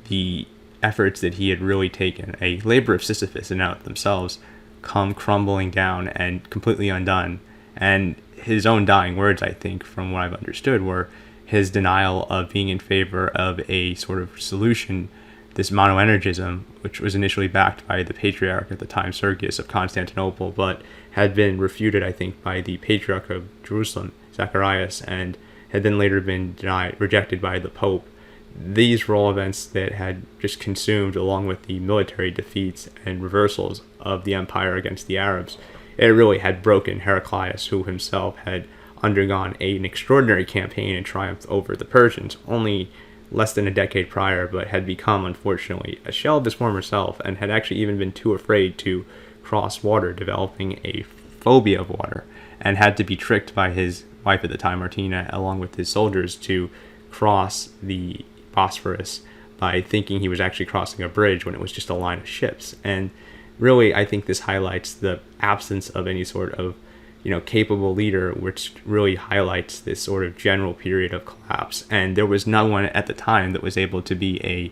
A: the efforts that he had really taken, a labor of Sisyphus in and out themselves, come crumbling down and completely undone. And his own dying words, I think, from what I've understood, were his denial of being in favor of a sort of solution, this monoenergism, which was initially backed by the patriarch at the time, Sergius of Constantinople, but had been refuted, I think, by the patriarch of Jerusalem, Zacharias, and had then later been rejected by the Pope. These were all events that had just consumed, along with the military defeats and reversals of the empire against the Arabs. It really had broken Heraclius, who himself had undergone an extraordinary campaign and triumph over the Persians only less than a decade prior, but had become, unfortunately, a shell of his former self, and had actually even been too afraid to cross water, developing a phobia of water, and had to be tricked by his wife at the time, Martina, along with his soldiers, to cross the Bosphorus by thinking he was actually crossing a bridge when it was just a line of ships. And really, I think this highlights the absence of any sort of capable leader, which really highlights this sort of general period of collapse. And there was no one at the time that was able to be a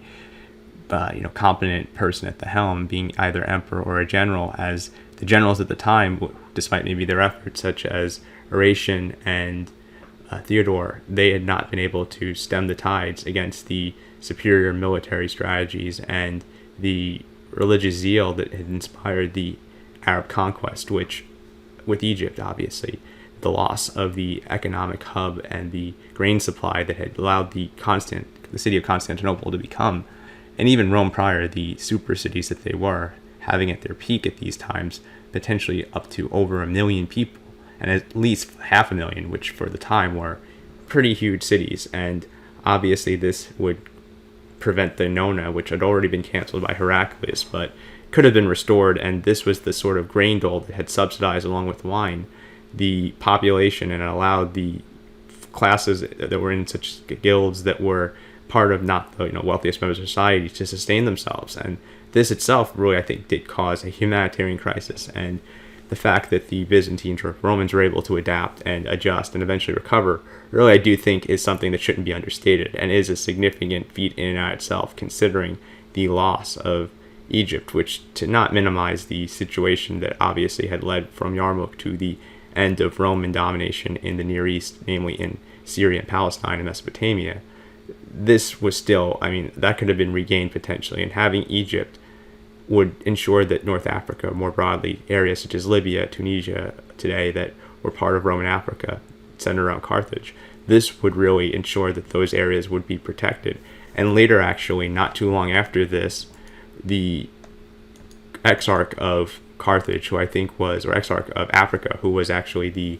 A: competent person at the helm, being either emperor or a general, as the generals at the time, despite maybe their efforts, such as Horatian and Theodore, they had not been able to stem the tides against the superior military strategies and the religious zeal that had inspired the Arab conquest, which, with Egypt, obviously, the loss of the economic hub and the grain supply that had allowed the city of Constantinople to become, and even Rome prior, the super cities that they were, having at their peak at these times potentially up to over 1 million people, and at least 500,000, which for the time were pretty huge cities. And obviously this would prevent the Nona, which had already been canceled by Heraclius, but could have been restored. And this was the sort of grain dole that had subsidized, along with wine, the population, and allowed the classes that were in such guilds that were part of not the wealthiest members of society to sustain themselves. And this itself really, I think, did cause a humanitarian crisis. And the fact that the Byzantines or Romans were able to adapt and adjust and eventually recover, really, I do think is something that shouldn't be understated, and is a significant feat in and of itself, considering the loss of Egypt, which, to not minimize the situation that obviously had led from Yarmouk to the end of Roman domination in the Near East, namely in Syria and Palestine and Mesopotamia, this was still, that could have been regained potentially, and having Egypt would ensure that North Africa, more broadly, areas such as Libya, Tunisia today that were part of Roman Africa, centered around Carthage, this would really ensure that those areas would be protected. And later, actually, not too long after this, the Exarch of Carthage, who I think was, or Exarch of Africa, who was actually the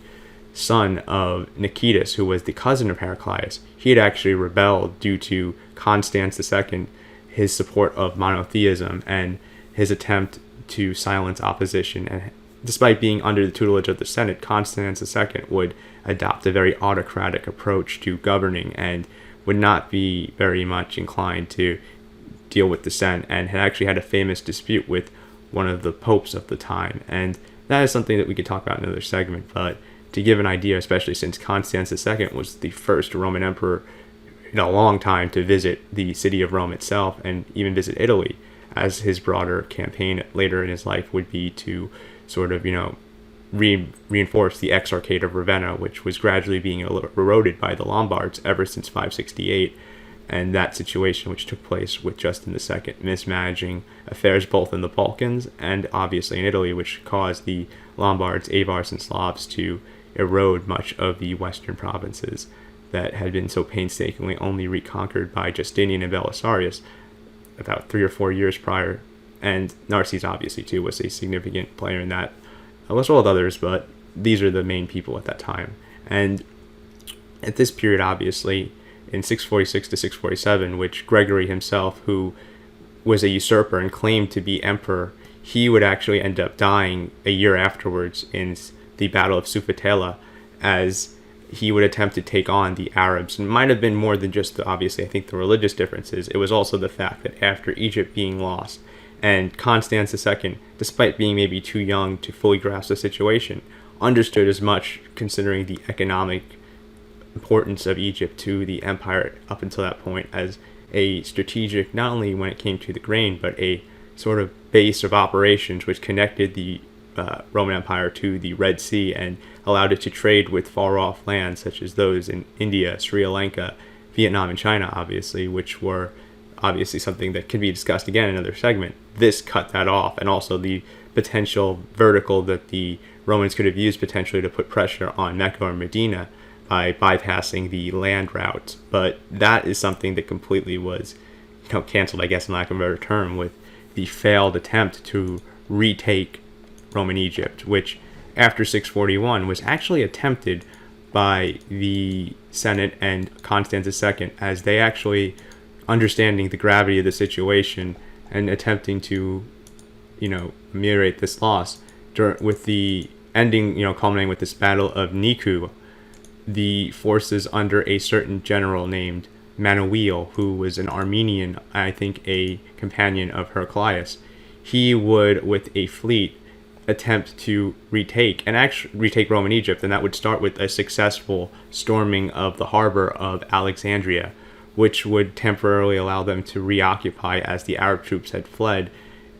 A: son of Nicetas, who was the cousin of Heraclius, he had actually rebelled due to Constans II, his support of monotheism, and his attempt to silence opposition. And despite being under the tutelage of the Senate, Constans II would adopt a very autocratic approach to governing and would not be very much inclined to deal with dissent, and had actually had a famous dispute with one of the popes of the time. And that is something that we could talk about in another segment, but to give an idea, especially since Constans II was the first Roman emperor in a long time to visit the city of Rome itself and even visit Italy, as his broader campaign later in his life would be to sort of, reinforce the Exarchate of Ravenna, which was gradually being eroded by the Lombards ever since 568. And that situation, which took place with Justin II mismanaging affairs both in the Balkans and obviously in Italy, which caused the Lombards, Avars, and Slavs to erode much of the western provinces that had been so painstakingly only reconquered by Justinian and Belisarius about 3 or 4 years prior. And Narses, obviously, too, was a significant player in that, as well as others, but these are the main people at that time. And at this period, obviously, in 646 to 647, which Gregory himself, who was a usurper and claimed to be emperor, he would actually end up dying a year afterwards in the Battle of Sufetela, as he would attempt to take on the Arabs. And it might have been more than just, obviously, I think the religious differences. It was also the fact that after Egypt being lost, and Constans II, despite being maybe too young to fully grasp the situation, understood as much, considering the economic importance of Egypt to the empire up until that point, as a strategic, not only when it came to the grain, but a sort of base of operations which connected the Roman Empire to the Red Sea and allowed it to trade with far-off lands such as those in India, Sri Lanka, Vietnam, and China, obviously, which were obviously something that could be discussed again in another segment. This cut that off, and also the potential vertical that the Romans could have used potentially to put pressure on Mecca or Medina by bypassing the land routes. But that is something that completely was canceled, I guess, in lack of a better term, with the failed attempt to retake Roman Egypt, which after 641 was actually attempted by the Senate and Constans II, as they actually, understanding the gravity of the situation and attempting to, ameliorate this loss, with the ending, culminating with this Battle of Niku, the forces under a certain general named Manuel, who was an Armenian, I think a companion of Heraclius, he would, with a fleet, attempt to retake Roman Egypt, and that would start with a successful storming of the harbor of Alexandria, which would temporarily allow them to reoccupy as the Arab troops had fled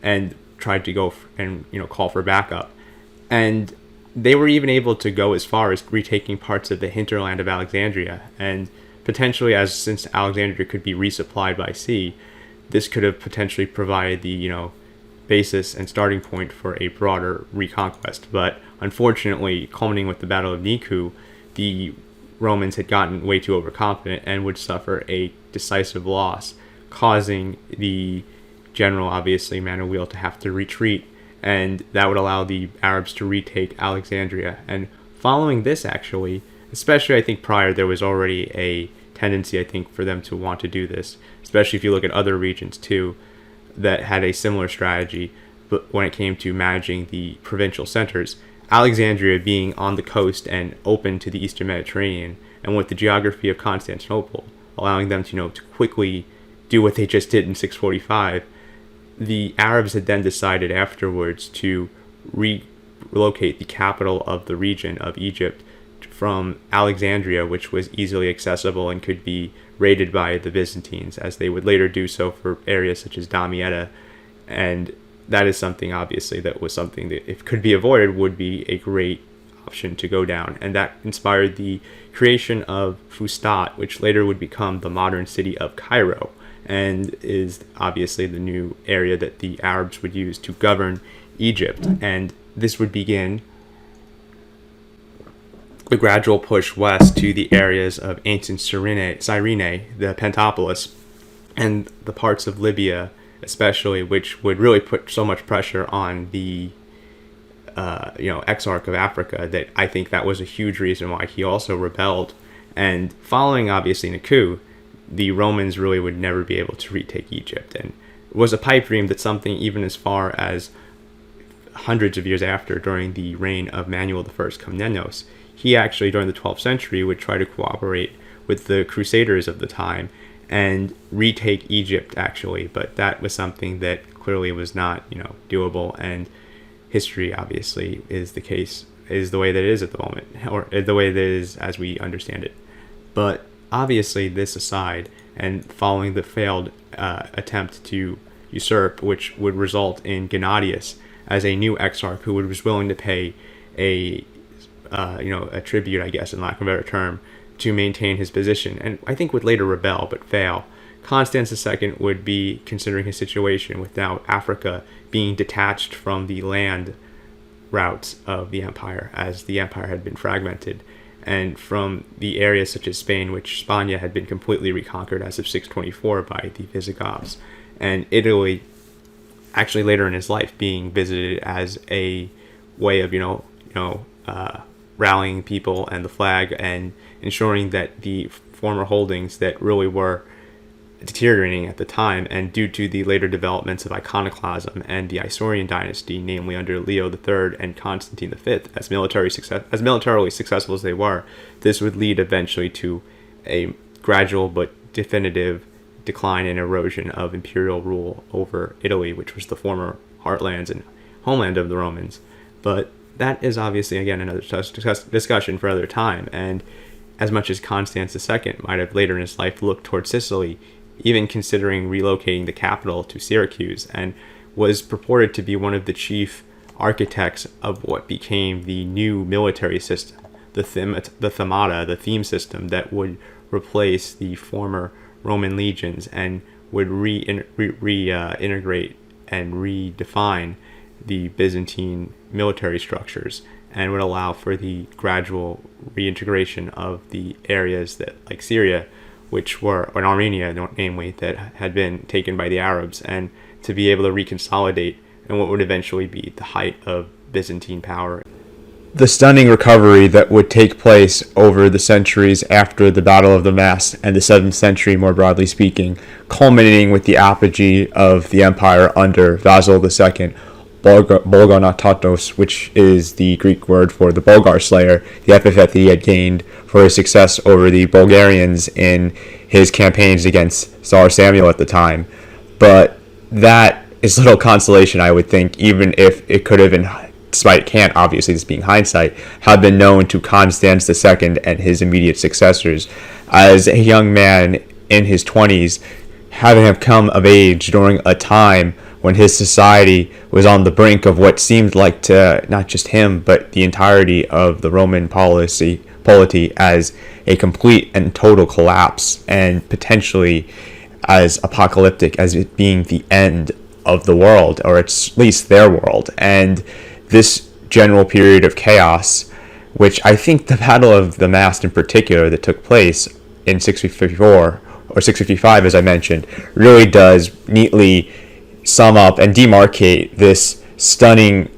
A: and tried to go and call for backup. And they were even able to go as far as retaking parts of the hinterland of Alexandria, and potentially, since Alexandria could be resupplied by sea, this could have potentially provided the basis and starting point for a broader reconquest. But unfortunately, culminating with the Battle of Niku, the Romans had gotten way too overconfident and would suffer a decisive loss, causing the general, obviously Manuel, to have to retreat, and that would allow the Arabs to retake Alexandria. And following this, actually, especially I think prior, there was already a tendency, I think, for them to want to do this, especially if you look at other regions too that had a similar strategy. But when it came to managing the provincial centers, Alexandria being on the coast and open to the Eastern Mediterranean, and with the geography of Constantinople allowing them to quickly do what they just did in 645, the Arabs had then decided afterwards to relocate the capital of the region of Egypt from Alexandria, which was easily accessible and could be raided by the Byzantines, as they would later do so for areas such as Damietta. And that is something, obviously, that was something that, if could be avoided, would be a great option to go down. And that inspired the creation of Fustat, which later would become the modern city of Cairo, and is obviously the new area that the Arabs would use to govern Egypt. And this would begin the gradual push west to the areas of ancient Cyrene, the Pentapolis, and the parts of Libya especially, which would really put so much pressure on the Exarch of Africa, that I think that was a huge reason why he also rebelled. And following, obviously, Niku, the Romans really would never be able to retake Egypt. And it was a pipe dream that something even as far as hundreds of years after, during the reign of Manuel I Komnenos, he actually, during the 12th century, would try to cooperate with the Crusaders of the time and retake Egypt, actually. But that was something that clearly was not, doable. And history, obviously, is the case is the way that it is at the moment, or the way that it is as we understand it. But obviously, this aside, and following the failed attempt to usurp, which would result in Gennadius as a new exarch who was willing to pay a tribute, I guess, in lack of a better term, to maintain his position, and I think would later rebel but fail. Constans II would be considering his situation without Africa being detached from the land routes of the empire, as the empire had been fragmented, and from the areas such as Spain, which Spania had been completely reconquered as of 624 by the Visigoths, and Italy, actually later in his life, being visited as a way of rallying people and the flag and ensuring that the former holdings that really were deteriorating at the time, and due to the later developments of iconoclasm and the Isaurian dynasty, namely under Leo III and Constantine V, as militarily successful as they were, this would lead eventually to a gradual but definitive decline and erosion of imperial rule over Italy, which was the former heartlands and homeland of the Romans. But that is obviously, again, another discussion for other time, and as much as Constans II might have later in his life looked toward Sicily, even considering relocating the capital to Syracuse, and was purported to be one of the chief architects of what became the new military system, the themata, the theme system that would replace the former Roman legions and would reintegrate and redefine the Byzantine military structures, and would allow for the gradual reintegration of the areas that, like Syria, which were, or Armenia, namely, that had been taken by the Arabs, and to be able to reconsolidate in what would eventually be the height of Byzantine power. The stunning recovery that would take place over the centuries after the Battle of the Masts and the 7th century, more broadly speaking, culminating with the apogee of the empire under Vasil II, Bolgonatatos, which is the Greek word for the Bulgar slayer, the epithet that he had gained for his success over the Bulgarians in his campaigns against Tsar Samuel at the time. But that is little consolation, I would think, even if it could have been, despite it can't, obviously, this being hindsight, have been known to Constans II and his immediate successors. As a young man in his 20s, having come of age during a time when his society was on the brink of what seemed like to not just him, but the entirety of the Roman polity as a complete and total collapse, and potentially as apocalyptic as it being the end of the world, or at least their world. And this general period of chaos, which I think the Battle of the Mast in particular that took place in 654 or 655, as I mentioned, really does neatly sum up and demarcate this stunning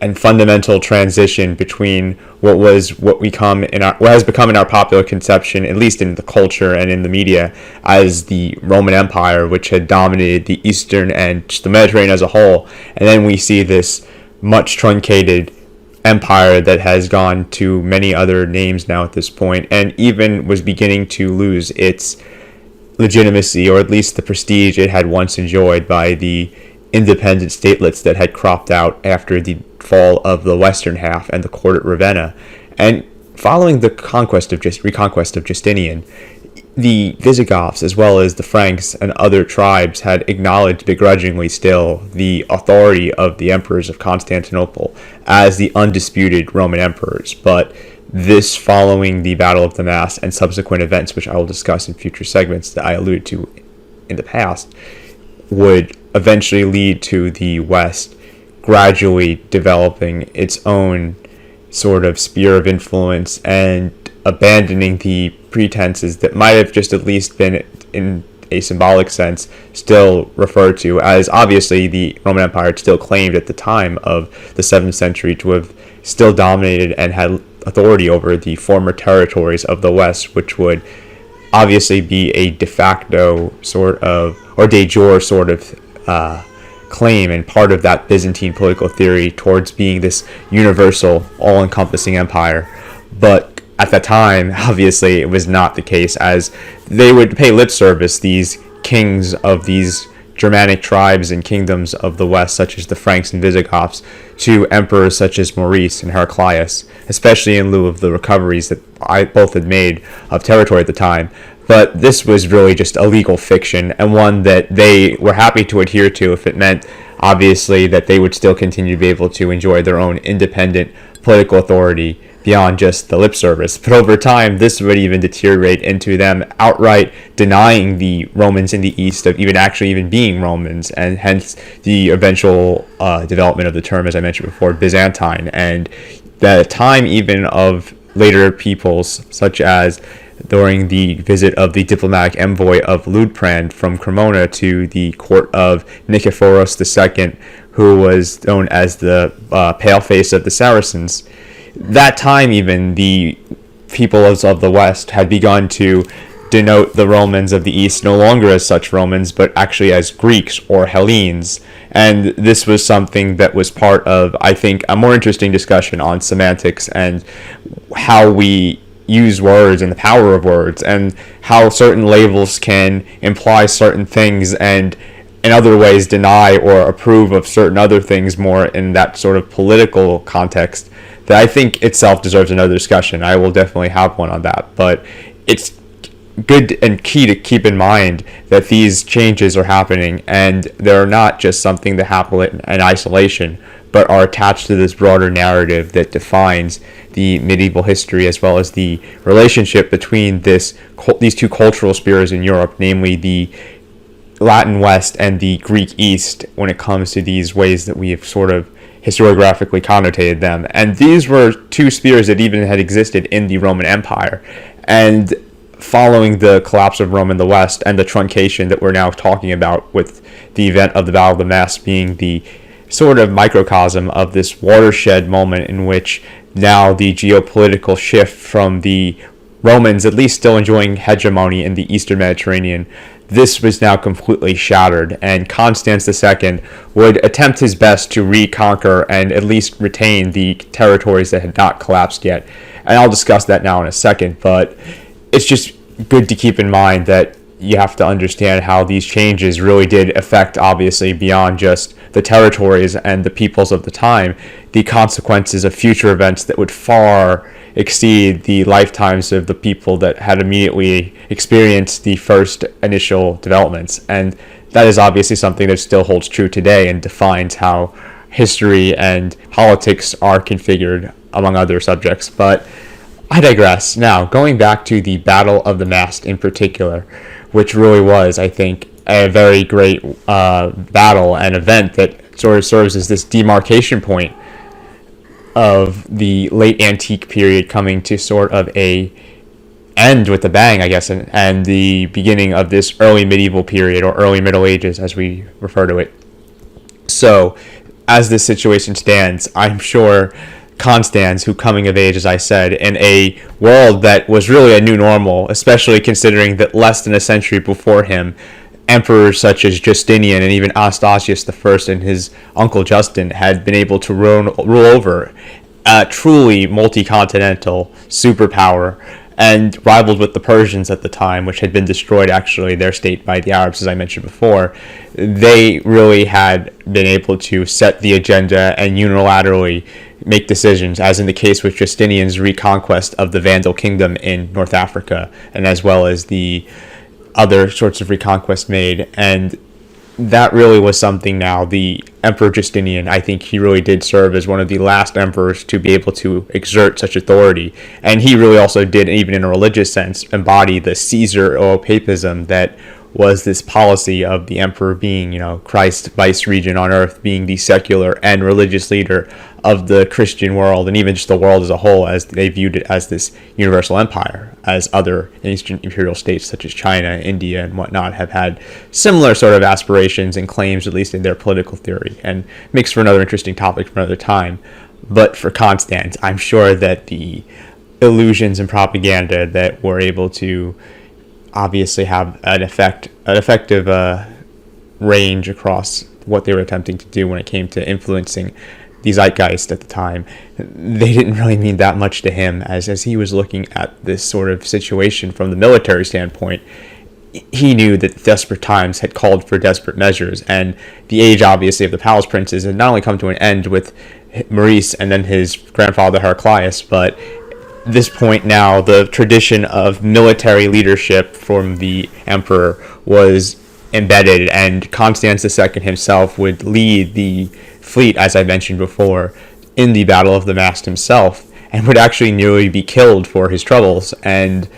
A: and fundamental transition between what has become in our popular conception, at least in the culture and in the media, as the Roman Empire, which had dominated the Eastern and just the Mediterranean as a whole. And then we see this much truncated empire that has gone to many other names now at this point, and even was beginning to lose its legitimacy, or at least the prestige it had once enjoyed, by the independent statelets that had cropped out after the fall of the western half and the court at Ravenna. And following the reconquest of Justinian, the Visigoths, as well as the Franks and other tribes, had acknowledged begrudgingly still the authority of the emperors of Constantinople as the undisputed Roman emperors. But this, following the Battle of the Masts and subsequent events, which I will discuss in future segments that I alluded to in the past, would eventually lead to the West gradually developing its own sort of sphere of influence and abandoning the pretenses that might have just at least been, in a symbolic sense, still referred to, as obviously the Roman Empire had still claimed at the time of the 7th century to have still dominated and had authority over the former territories of the West, which would obviously be a de facto sort of, or de jure sort of claim, and part of that Byzantine political theory towards being this universal, all-encompassing empire. But at the time, obviously, it was not the case, as they would pay lip service, these kings of these Germanic tribes and kingdoms of the West, such as the Franks and Visigoths, to emperors such as Maurice and Heraclius, especially in lieu of the recoveries that both had made of territory at the time. But this was really just a legal fiction, and one that they were happy to adhere to if it meant, obviously, that they would still continue to be able to enjoy their own independent political authority beyond just the lip service. But over time, this would even deteriorate into them outright denying the Romans in the East of even being Romans, and hence the eventual development of the term, as I mentioned before, Byzantine, and the time even of later peoples, such as during the visit of the diplomatic envoy of Luitprand from Cremona to the court of Nikephoros II, who was known as the Paleface of the Saracens. That time even, the peoples of the West had begun to denote the Romans of the East no longer as such Romans, but actually as Greeks or Hellenes. And this was something that was part of, I think, a more interesting discussion on semantics and how we use words and the power of words, and how certain labels can imply certain things and in other ways deny or approve of certain other things, more in that sort of political context, that I think itself deserves another discussion. I will definitely have one on that, but it's good and key to keep in mind that these changes are happening, and they're not just something that happen in isolation, but are attached to this broader narrative that defines the medieval history, as well as the relationship between these two cultural spheres in Europe, namely the Latin West and the Greek East, when it comes to these ways that we have sort of historiographically connotated them. And these were two spheres that even had existed in the Roman Empire. And following the collapse of Rome in the West and the truncation that we're now talking about, with the event of the Battle of the Masts being the sort of microcosm of this watershed moment in which now the geopolitical shift from the Romans at least still enjoying hegemony in the Eastern Mediterranean, this was now completely shattered, and Constans II would attempt his best to reconquer and at least retain the territories that had not collapsed yet. And I'll discuss that now in a second, but it's just good to keep in mind that you have to understand how these changes really did affect, obviously, beyond just the territories and the peoples of the time, the consequences of future events that would far exceed the lifetimes of the people that had immediately experienced the first initial developments. And that is obviously something that still holds true today and defines how history and politics are configured, among other subjects. But I digress. Now, going back to the Battle of the Mast in particular, which really was, I think, a very great battle and event that sort of serves as this demarcation point of the late antique period coming to sort of a end with a bang, I guess, and the beginning of this early medieval period, or early Middle Ages as we refer to it. So, as this situation stands, I'm sure Constans, who coming of age, as I said, in a world that was really a new normal, especially considering that less than a century before him, emperors such as Justinian and even Anastasius I and his uncle Justin had been able to rule over a truly multi-continental superpower, and rivaled with the Persians at the time, which had been destroyed, actually, their state by the Arabs, as I mentioned before. They really had been able to set the agenda and unilaterally make decisions, as in the case with Justinian's reconquest of the Vandal kingdom in North Africa, and as well as the other sorts of reconquest made. And that really was something. Now, the Emperor Justinian, I think he really did serve as one of the last emperors to be able to exert such authority. And he really also did, even in a religious sense, embody the Caesar or papism that was this policy of the emperor being, Christ vice regent on earth, being the secular and religious leader of the Christian world, and even just the world as a whole, as they viewed it as this universal empire, as other ancient imperial states such as China, India, and whatnot have had similar sort of aspirations and claims, at least in their political theory, and makes for another interesting topic for another time. But for Constans, I'm sure that the illusions and propaganda that were able to obviously have an effective range across what they were attempting to do when it came to influencing the zeitgeist at the time, they didn't really mean that much to him, as he was looking at this sort of situation from the military standpoint. he knew that desperate times had called for desperate measures, and the age, obviously, of the palace princes had not only come to an end with Maurice and then his grandfather Heraclius, but this point now, the tradition of military leadership from the emperor was embedded, and Constans II himself would lead the fleet, as I mentioned before, in the Battle of the Masts himself, and would actually nearly be killed for his troubles. And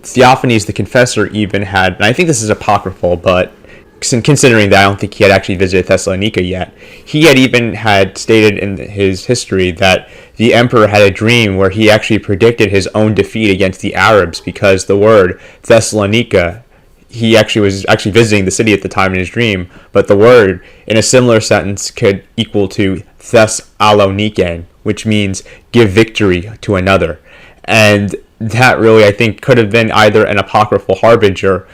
A: Theophanes the Confessor even had, and I think this is apocryphal, but considering that I don't think he had actually visited Thessalonica yet, he had even had stated in his history that the emperor had a dream where he actually predicted his own defeat against the Arabs, because the word Thessalonica, he actually was visiting the city at the time in his dream, but the word in a similar sentence could equal to Thessalonican, which means give victory to another. And that really, I think, could have been either an apocryphal harbinger,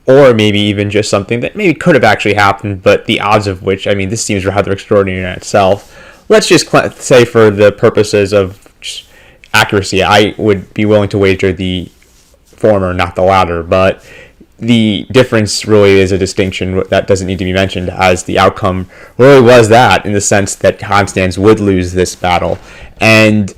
A: or maybe even just something that maybe could have actually happened, but the odds of which, I mean, this seems rather extraordinary in itself. Let's just say, for the purposes of accuracy, I would be willing to wager the former, not the latter, but the difference really is a distinction that doesn't need to be mentioned, as the outcome really was that, in the sense that Constans would lose this battle. And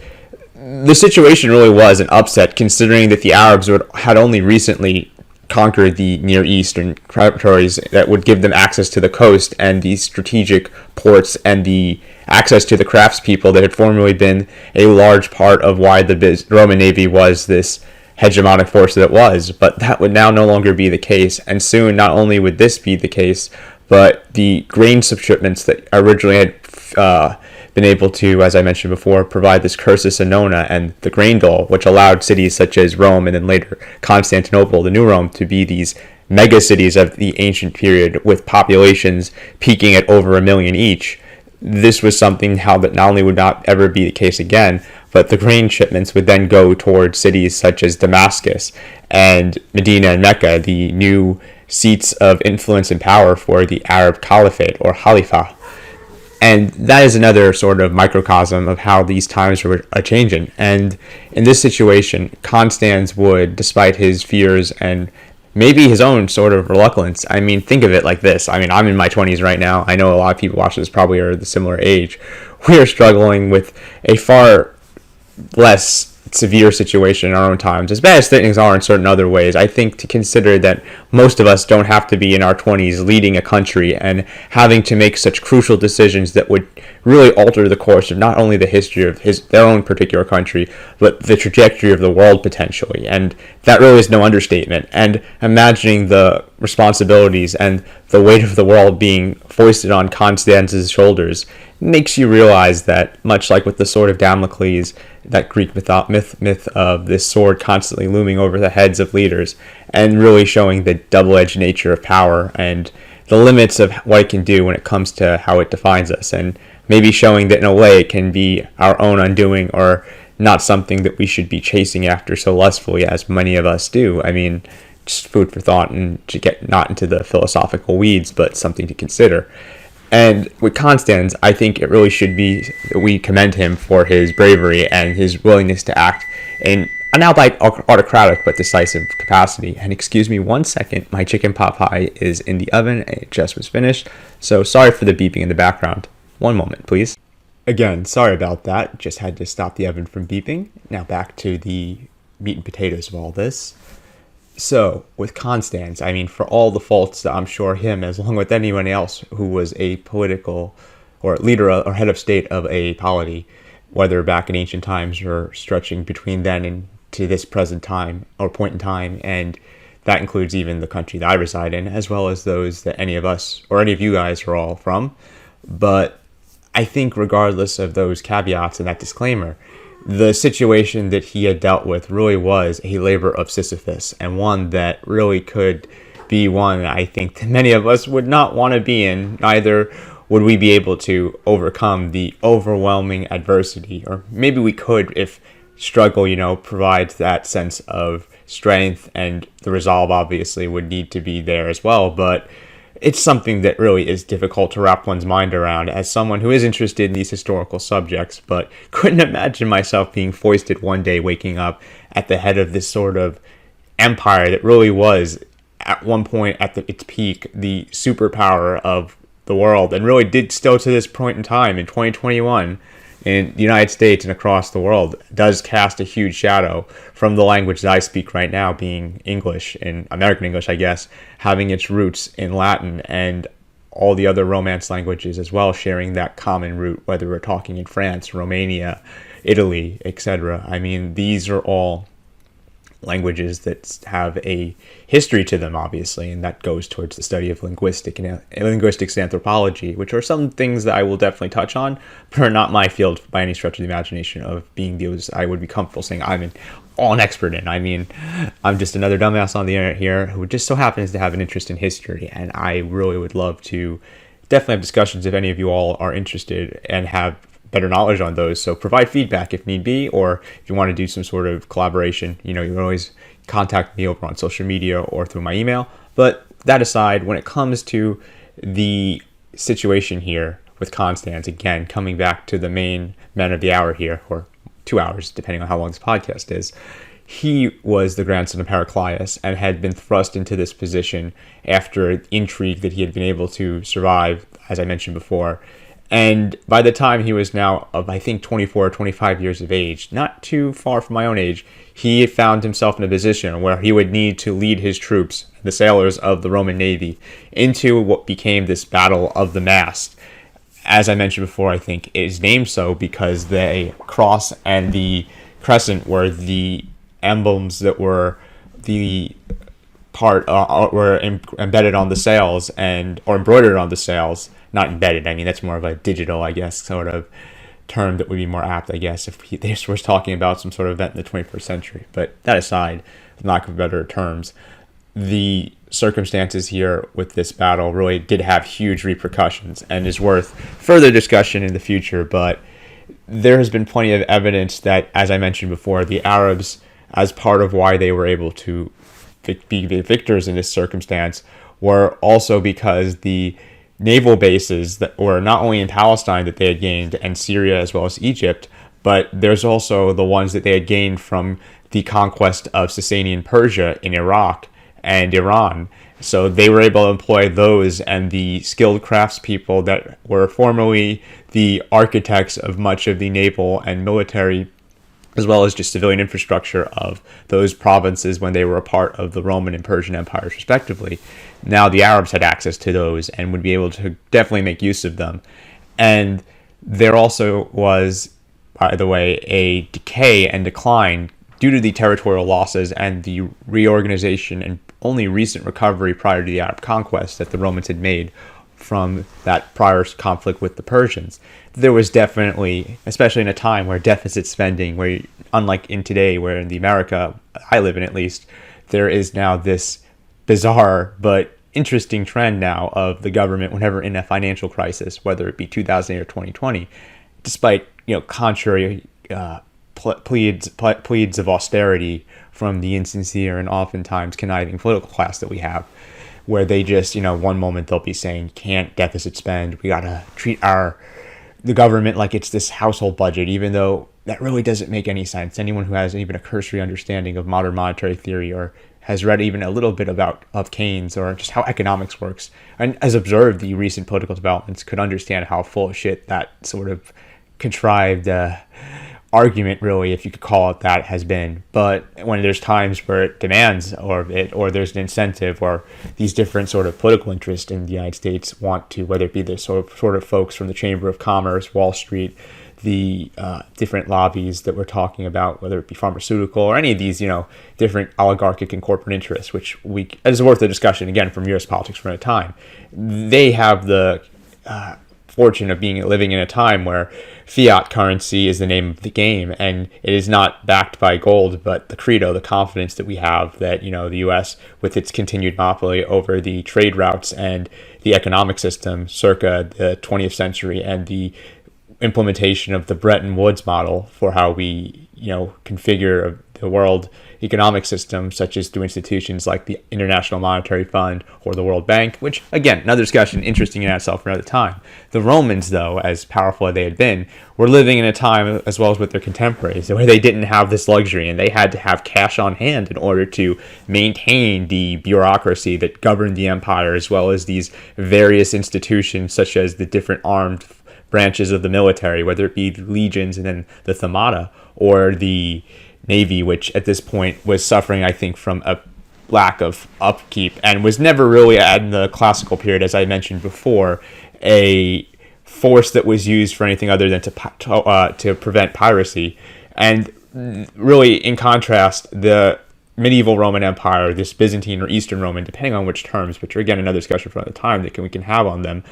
A: the situation really was an upset, considering that the Arabs had only recently conquered the Near Eastern territories that would give them access to the coast and the strategic ports and the access to the craftspeople that had formerly been a large part of why the Roman Navy was this hegemonic force that it was. But that would now no longer be the case, and soon not only would this be the case, but the grain shipments that originally had been able to, as I mentioned before, provide this cursus annona and the grain dole, which allowed cities such as Rome and then later Constantinople, the New Rome, to be these mega cities of the ancient period with populations peaking at over 1 million each. This was something that not only would not ever be the case again, but the grain shipments would then go towards cities such as Damascus and Medina and Mecca, the new seats of influence and power for the Arab Caliphate or Khalifa. And that is another sort of microcosm of how these times were changing. And in this situation, Constans would, despite his fears and maybe his own sort of reluctance, I mean, think of it like this. I mean, I'm in my 20s right now. I know a lot of people watching this probably are the similar age. We are struggling with a far less severe situation in our own times, as bad as things are in certain other ways. I think to consider that most of us don't have to be in our 20s leading a country and having to make such crucial decisions that would really alter the course of not only the history of their own particular country, but the trajectory of the world potentially. And that really is no understatement. And imagining the responsibilities and the weight of the world being foisted on Constance's shoulders makes you realize that, much like with the sword of Damocles, that Greek myth of this sword constantly looming over the heads of leaders, and really showing the double-edged nature of power and the limits of what it can do when it comes to how it defines us, and maybe showing that in a way it can be our own undoing, or not something that we should be chasing after so lustfully as many of us do. I mean, just food for thought, and to get not into the philosophical weeds, but something to consider. And with Constans, I think it really should be that we commend him for his bravery and his willingness to act in an outright autocratic but decisive capacity. And excuse me 1 second, my chicken pot pie is in the oven and it just was finished, so sorry for the beeping in the background. 1 moment, please. Again, sorry about that, just had to stop the oven from beeping. Now back to the meat and potatoes of all this. So, with Constans, I mean, for all the faults that I'm sure him, as along with anyone else who was a political or leader or head of state of a polity, whether back in ancient times or stretching between then and to this present time or point in time, and that includes even the country that I reside in, as well as those that any of us or any of you guys are all from. But I think regardless of those caveats and that disclaimer, the situation that he had dealt with really was a labor of Sisyphus, and one that really could be one I think that many of us would not want to be in. Neither would we be able to overcome the overwhelming adversity, or maybe we could if struggle, provides that sense of strength, and the resolve obviously would need to be there as well. But it's something that really is difficult to wrap one's mind around as someone who is interested in these historical subjects, but couldn't imagine myself being foisted one day waking up at the head of this sort of empire that really was at one point at its peak the superpower of the world, and really did still to this point in time in 2021 in the United States and across the world, does cast a huge shadow from the language that I speak right now, being English, and American English, I guess, having its roots in Latin, and all the other Romance languages as well sharing that common root, whether we're talking in France, Romania, Italy, etc. I mean, these are all languages that have a history to them, obviously, and that goes towards the study of linguistics and anthropology, which are some things that I will definitely touch on, but are not my field by any stretch of the imagination of being those I would be comfortable saying I'm an expert in. I mean, I'm just another dumbass on the internet here who just so happens to have an interest in history, and I really would love to definitely have discussions if any of you all are interested and have better knowledge on those. So provide feedback if need be, or if you want to do some sort of collaboration, you can always contact me over on social media or through my email. But that aside, when it comes to the situation here with Constans, again, coming back to the main man of the hour here, or 2 hours, depending on how long this podcast is, he was the grandson of Heraclius and had been thrust into this position after intrigue that he had been able to survive, as I mentioned before. And by the time he was now of, I think, 24 or 25 years of age, not too far from my own age, he found himself in a position where he would need to lead his troops, the sailors of the Roman Navy, into what became this Battle of the Masts. As I mentioned before, I think it is named so because the cross and the crescent were the emblems that were the embedded on the sails or embroidered on the sails. Not embedded, I mean, that's more of a digital, I guess, sort of term that would be more apt, I guess, if this was talking about some sort of event in the 21st century. But that aside, lack of better terms, the circumstances here with this battle really did have huge repercussions and is worth further discussion in the future. But there has been plenty of evidence that, as I mentioned before, the Arabs, as part of why they were able to be victors in this circumstance, were also because the naval bases that were not only in Palestine that they had gained, and Syria as well as Egypt, but there's also the ones that they had gained from the conquest of Sasanian Persia in Iraq and Iran. So they were able to employ those and the skilled craftspeople that were formerly the architects of much of the naval and military, as well as just civilian infrastructure of those provinces when they were a part of the Roman and Persian empires, respectively. Now the Arabs had access to those and would be able to definitely make use of them. And there also was, by the way, a decay and decline due to the territorial losses and the reorganization and only recent recovery prior to the Arab conquest that the Romans had made from that prior conflict with the Persians. There was definitely, especially in a time where deficit spending, where unlike in today, where in the America I live in at least, there is now this bizarre but interesting trend now of the government, whenever in a financial crisis, whether it be 2008 or 2020, despite contrary pleads of austerity from the insincere and oftentimes conniving political class that we have, where they just, one moment they'll be saying, can't deficit spend, we gotta treat the government like it's this household budget, even though that really doesn't make any sense. Anyone who has even a cursory understanding of modern monetary theory or has read even a little bit of Keynes or just how economics works and has observed the recent political developments could understand how full of shit that sort of contrived argument, really, if you could call it that, has been. But when there's times where it demands or there's an incentive or these different sort of political interests in the United States want to, whether it be the sort of folks from the Chamber of Commerce, Wall Street, the different lobbies that we're talking about, whether it be pharmaceutical or any of these, different oligarchic and corporate interests, which is worth a discussion, again, from U.S. politics for a time. They have the fortune of living in a time where fiat currency is the name of the game, and it is not backed by gold, but the credo, the confidence that we have that, the U.S., with its continued monopoly over the trade routes and the economic system circa the 20th century and the implementation of the Bretton Woods model for how we, configure the world economic system, such as through institutions like the International Monetary Fund or the World Bank, which, again, another discussion interesting in itself for another time. The Romans, though, as powerful as they had been, were living in a time, as well as with their contemporaries, where they didn't have this luxury, and they had to have cash on hand in order to maintain the bureaucracy that governed the empire, as well as these various institutions, such as the different armed branches of the military, whether it be the legions and then the themata, or the Navy, which at this point was suffering, I think, from a lack of upkeep and was never really, in the classical period, as I mentioned before, a force that was used for anything other than to prevent piracy. And really, in contrast, the medieval Roman Empire, this Byzantine or Eastern Roman, depending on which terms, which are again another discussion for another time that we can have on them,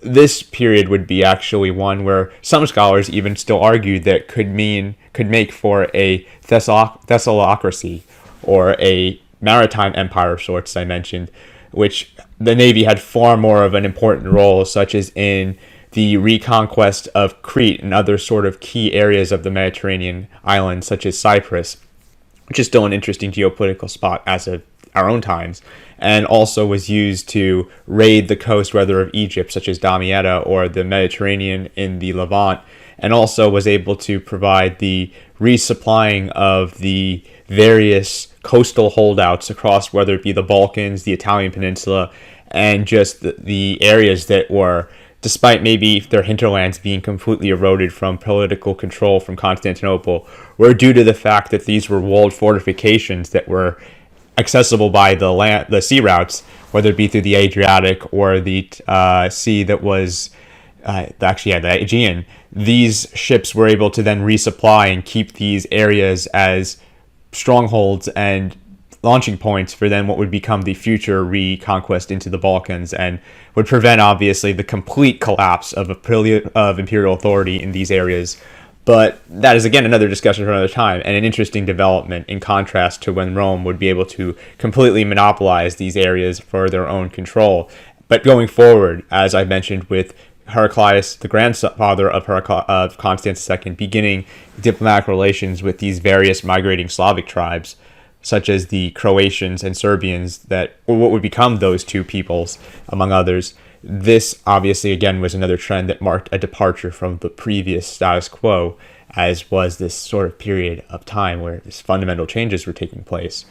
A: this period would be actually one where some scholars even still argue that could make for a Thessalocracy, or a maritime empire of sorts, I mentioned, which the Navy had far more of an important role, such as in the reconquest of Crete and other sort of key areas of the Mediterranean islands, such as Cyprus, which is still an interesting geopolitical spot as of our own times, and also was used to raid the coast, whether of Egypt, such as Damietta, or the Mediterranean in the Levant, and also was able to provide the resupplying of the various coastal holdouts across, whether it be the Balkans, the Italian peninsula, and just the areas that were, despite maybe their hinterlands being completely eroded from political control from Constantinople, were due to the fact that these were walled fortifications that were accessible by the sea routes, whether it be through the Adriatic or the sea that was the Aegean. These ships were able to then resupply and keep these areas as strongholds and launching points for then what would become the future reconquest into the Balkans, and would prevent, obviously, the complete collapse of imperial authority in these areas. But that is, again, another discussion for another time, and an interesting development in contrast to when Rome would be able to completely monopolize these areas for their own control. But going forward, as I mentioned, with Heraclius, the grandfather of Constans II, beginning diplomatic relations with these various migrating Slavic tribes, such as the Croatians and Serbians, that or what would become those two peoples, among others. This, obviously, again, was another trend that marked a departure from the previous status quo, as was this sort of period of time where these fundamental changes were taking place.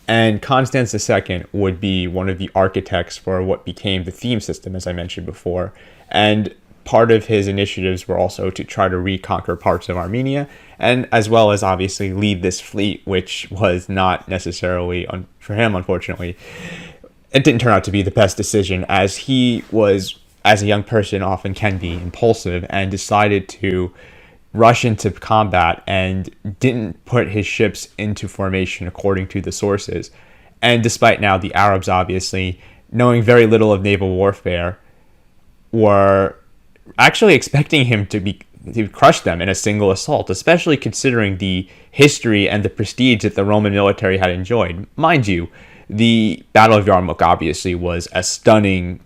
A: And Constans II would be one of the architects for what became the theme system, as I mentioned before. And part of his initiatives were also to try to reconquer parts of Armenia, and as well as, obviously, lead this fleet, which was not necessarily, for him, unfortunately, it didn't turn out to be the best decision, as he was, as a young person, often can be impulsive, and decided to rush into combat and didn't put his ships into formation according to the sources. And despite now the Arabs, obviously, knowing very little of naval warfare, were actually expecting him to crush them in a single assault, especially considering the history and the prestige that the Roman military had enjoyed. Mind you, the Battle of Yarmouk obviously was a stunning,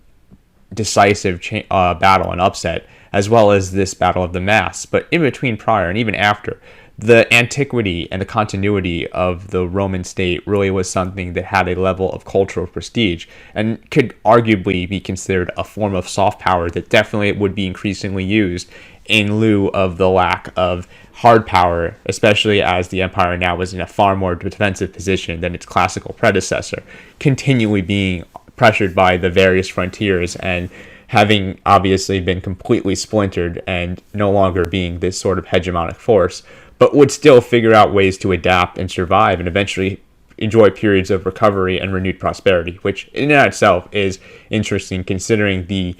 A: decisive battle and upset, as well as this Battle of the Masts. But in between, prior, and even after, the antiquity and the continuity of the Roman state really was something that had a level of cultural prestige, and could arguably be considered a form of soft power that definitely would be increasingly used in lieu of the lack of hard power, especially as the empire now was in a far more defensive position than its classical predecessor, continually being pressured by the various frontiers and having obviously been completely splintered and no longer being this sort of hegemonic force, but would still figure out ways to adapt and survive and eventually enjoy periods of recovery and renewed prosperity, which in and of itself is interesting considering the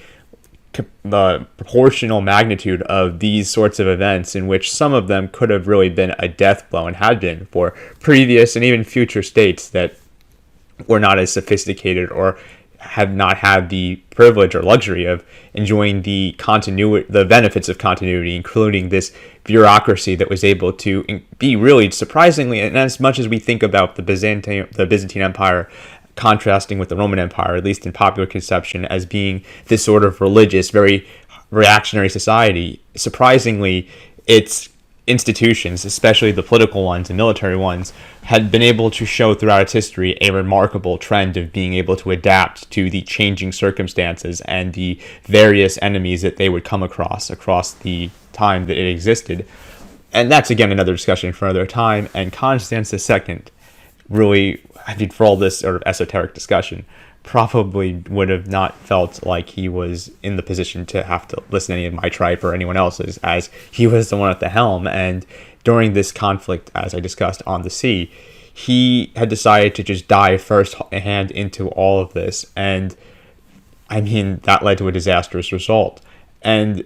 A: proportional magnitude of these sorts of events, in which some of them could have really been a death blow and had been for previous and even future states that were not as sophisticated or have not had the privilege or luxury of enjoying the benefits of continuity, including this bureaucracy that was able to be really surprisingly, and as much as we think about the Byzantine Empire contrasting with the Roman Empire, at least in popular conception, as being this sort of religious, very reactionary society, surprisingly, it institutions, especially the political ones and military ones, had been able to show throughout its history a remarkable trend of being able to adapt to the changing circumstances and the various enemies that they would come across the time that it existed. And that's, again, another discussion for another time. And Constans II really, I mean, for all this sort of esoteric discussion, probably would have not felt like he was in the position to have to listen to any of my tripe or anyone else's, as he was the one at the helm. And during this conflict, as I discussed on the sea, he had decided to just dive first hand into all of this. And I mean, that led to a disastrous result. And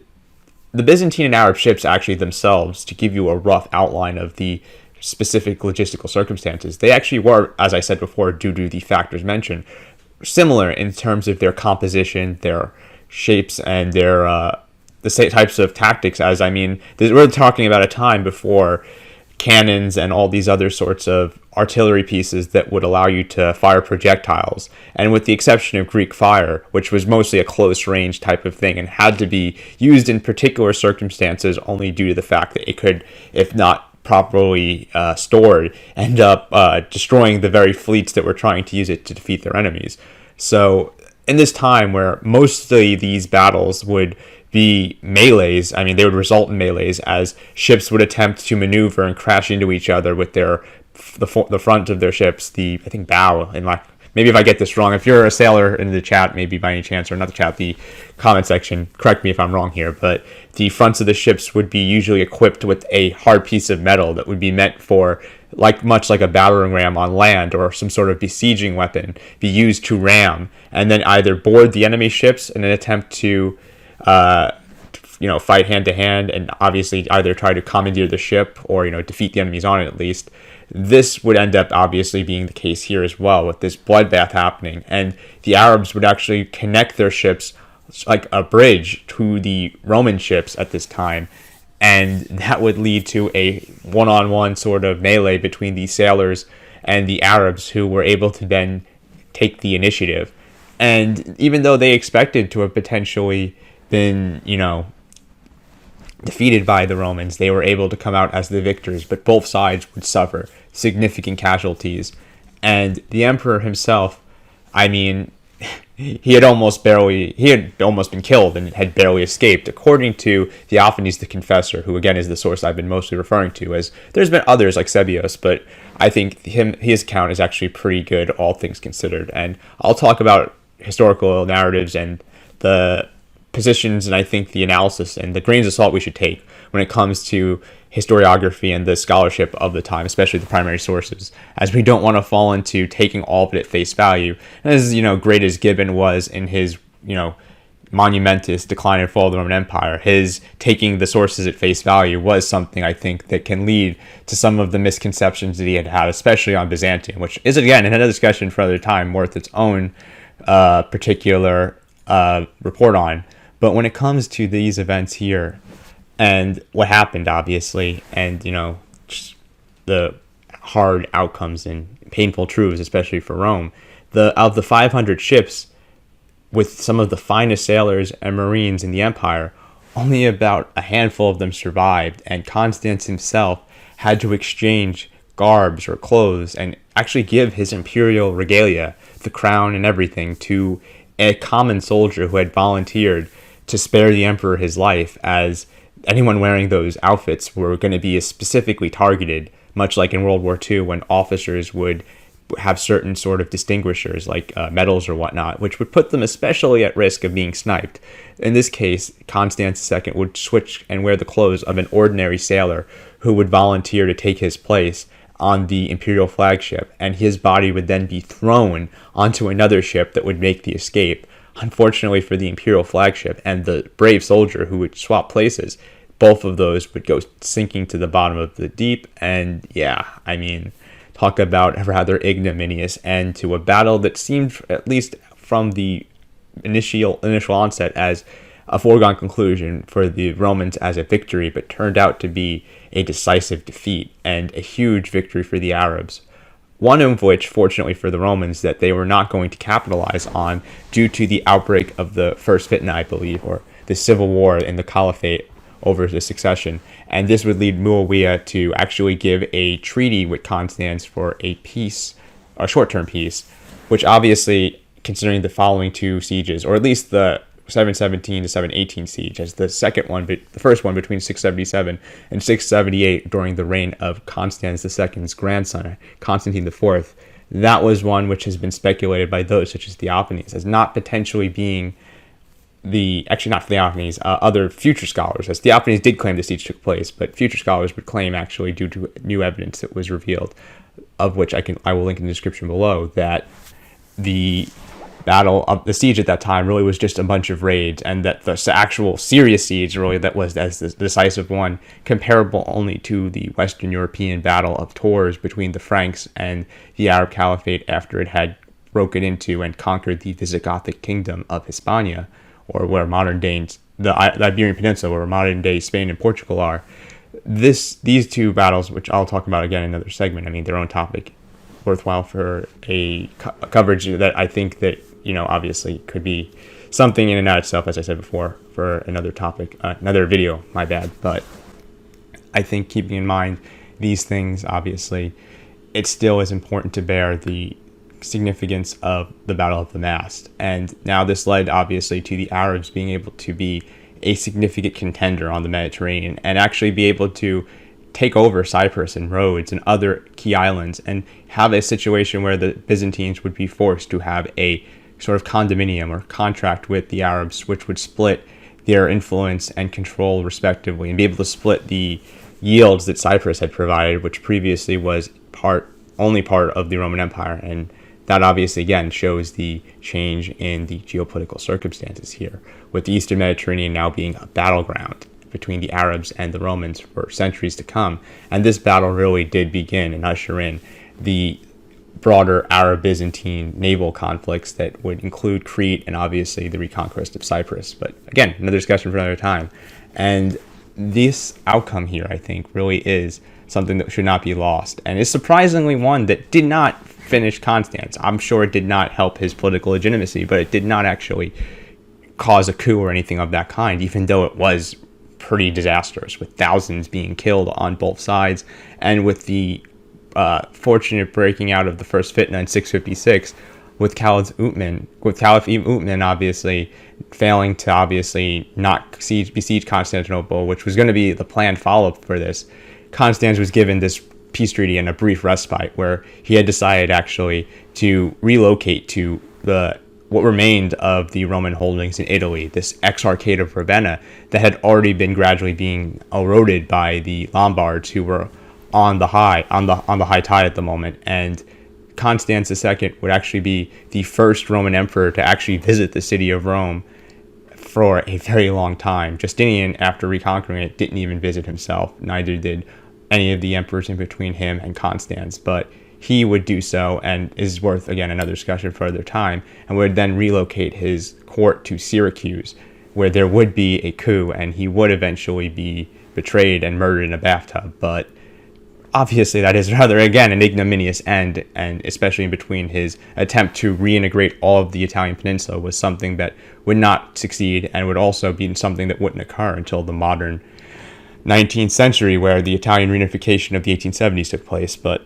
A: the Byzantine and Arab ships actually themselves, to give you a rough outline of the specific logistical circumstances, they actually were, as I said before, due to the factors mentioned, similar in terms of their composition, their shapes, and their the same types of tactics. As I mean, we're talking about a time before cannons and all these other sorts of artillery pieces that would allow you to fire projectiles. And with the exception of Greek fire, which was mostly a close range type of thing and had to be used in particular circumstances only due to the fact that it could, if not properly stored, end up destroying the very fleets that were trying to use it to defeat their enemies. So in this time where mostly these battles would be melees, I mean, they would result in melees as ships would attempt to maneuver and crash into each other with the front of their ships, I think bow, and like, maybe if I get this wrong, if you're a sailor in the chat, maybe by any chance, or not the chat, the comment section, correct me if I'm wrong here, but the fronts of the ships would be usually equipped with a hard piece of metal that would be meant for, much like a battering ram on land or some sort of besieging weapon, be used to ram and then either board the enemy ships in an attempt to fight hand to hand, and obviously either try to commandeer the ship or defeat the enemies on it at least. This would end up obviously being the case here as well, with this bloodbath happening, and the Arabs would actually connect their ships like a bridge to the Roman ships at this time, and that would lead to a one-on-one sort of melee between the sailors and the Arabs, who were able to then take the initiative. And even though they expected to have potentially been, defeated by the Romans, they were able to come out as the victors, but both sides would suffer significant casualties. And the emperor himself, I mean, he had almost been killed and had barely escaped, according to Theophanes the Confessor, who again is the source I've been mostly referring to, as there's been others like Sebios, but I think his account is actually pretty good, all things considered. And I'll talk about historical narratives and the positions, and I think the analysis and the grains of salt we should take when it comes to historiography and the scholarship of the time, especially the primary sources, as we don't want to fall into taking all of it at face value. And as great as Gibbon was in his monumentous Decline and Fall of the Roman Empire, his taking the sources at face value was something I think that can lead to some of the misconceptions that he had, especially on Byzantium, which is again another discussion for another time, worth its own particular report on. But when it comes to these events here and what happened, obviously, and, just the hard outcomes and painful truths, especially for Rome, of the 500 ships with some of the finest sailors and marines in the empire, only about a handful of them survived, and Constans himself had to exchange garbs or clothes and actually give his imperial regalia, the crown and everything, to a common soldier who had volunteered to spare the emperor his life, as anyone wearing those outfits were going to be specifically targeted, much like in World War II when officers would have certain sort of distinguishers like medals or whatnot, which would put them especially at risk of being sniped. In this case, Constans II would switch and wear the clothes of an ordinary sailor who would volunteer to take his place on the imperial flagship, and his body would then be thrown onto another ship that would make the escape. Unfortunately for the imperial flagship and the brave soldier who would swap places, both of those would go sinking to the bottom of the deep. And yeah, I mean, talk about a rather ignominious end to a battle that seemed, at least from the initial onset, as a foregone conclusion for the Romans as a victory, but turned out to be a decisive defeat and a huge victory for the Arabs. One of which, fortunately for the Romans, that they were not going to capitalize on due to the outbreak of the First Fitna, I believe, or the civil war in the Caliphate, over the succession. And this would lead Muawiyah to actually give a treaty with Constans for a peace, a short-term peace, which obviously, considering the following two sieges, or at least the 717 to 718 siege, as the second one, the first one between 677 and 678 during the reign of Constans II's grandson, Constantine IV, that was one which has been speculated by those such as Theophanes as not potentially being not Theophanes, other future scholars, as Theophanes did claim the siege took place, but future scholars would claim, actually due to new evidence that was revealed, of which I will link in the description below, that the battle of the siege at that time really was just a bunch of raids, and that the actual serious siege really that was as the decisive one, comparable only to the Western European battle of Tours between the Franks and the Arab Caliphate after it had broken into and conquered the Visigothic kingdom of Hispania, or where modern day the Iberian Peninsula, where modern day Spain and Portugal are. These two battles, which I'll talk about again in another segment, I mean, their own topic, worthwhile for a coverage that I think that, obviously could be something in and out itself, as I said before, for another topic, another video, my bad. But I think keeping in mind these things, obviously, it still is important to bear the significance of the Battle of the Masts. And now this led, obviously, to the Arabs being able to be a significant contender on the Mediterranean and actually be able to take over Cyprus and Rhodes and other key islands and have a situation where the Byzantines would be forced to have a sort of condominium or contract with the Arabs, which would split their influence and control respectively, and be able to split the yields that Cyprus had provided, which previously was only part of the Roman Empire. And that obviously, again, shows the change in the geopolitical circumstances here, with the Eastern Mediterranean now being a battleground between the Arabs and the Romans for centuries to come. And this battle really did begin and usher in the broader Arab-Byzantine naval conflicts that would include Crete and obviously the reconquest of Cyprus. But again, another discussion for another time. And this outcome here, I think, really is something that should not be lost, and is surprisingly one that did not finish Constans. I'm sure it did not help his political legitimacy, but it did not actually cause a coup or anything of that kind, even though it was pretty disastrous, with thousands being killed on both sides, and with the fortunate breaking out of the first fitna in 656, with Caliph Uthman obviously failing to obviously not besiege Constantinople, which was going to be the planned follow-up for this. Constans was given this peace treaty and a brief respite where he had decided actually to relocate to what remained of the Roman holdings in Italy, this exarchate of Ravenna that had already been gradually being eroded by the Lombards, who were on the high tide at the moment. And Constans II would actually be the first Roman emperor to actually visit the city of Rome for a very long time. Justinian, after reconquering it, didn't even visit himself. Neither did any of the emperors in between him and Constans, but he would do so, and is worth, again, another discussion for other time, and would then relocate his court to Syracuse, where there would be a coup, and he would eventually be betrayed and murdered in a bathtub. But obviously that is rather, again, an ignominious end, and especially in between his attempt to reintegrate all of the Italian peninsula was something that would not succeed, and would also be something that wouldn't occur until the modern 19th century, where the Italian reunification of the 1870s took place. But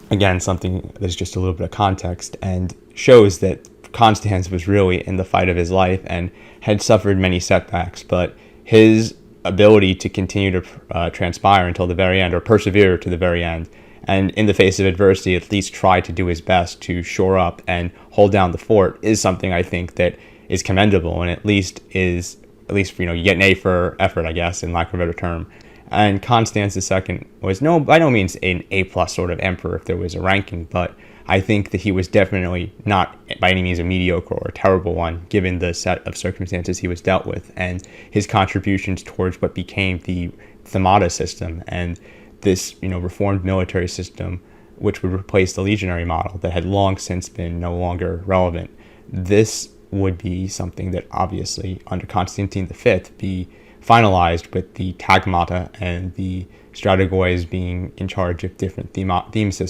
A: again, something that's just a little bit of context and shows that Constans was really in the fight of his life and had suffered many setbacks, but his ability to continue to transpire until the very end, or persevere to the very end, and in the face of adversity at least try to do his best to shore up and hold down the fort, is something I think that is commendable, and at least you get an A for effort, I guess, in lack of a better term. And Constans II was by no means an A+ sort of emperor if there was a ranking, but I think that he was definitely not by any means a mediocre or a terrible one, given the set of circumstances he was dealt with and his contributions towards what became the Thamada system and this, reformed military system, which would replace the legionary model that had long since been no longer relevant. This would be something that obviously under Constantine V be finalized, with the Tagmata and the Stratogoys being in charge of different themes such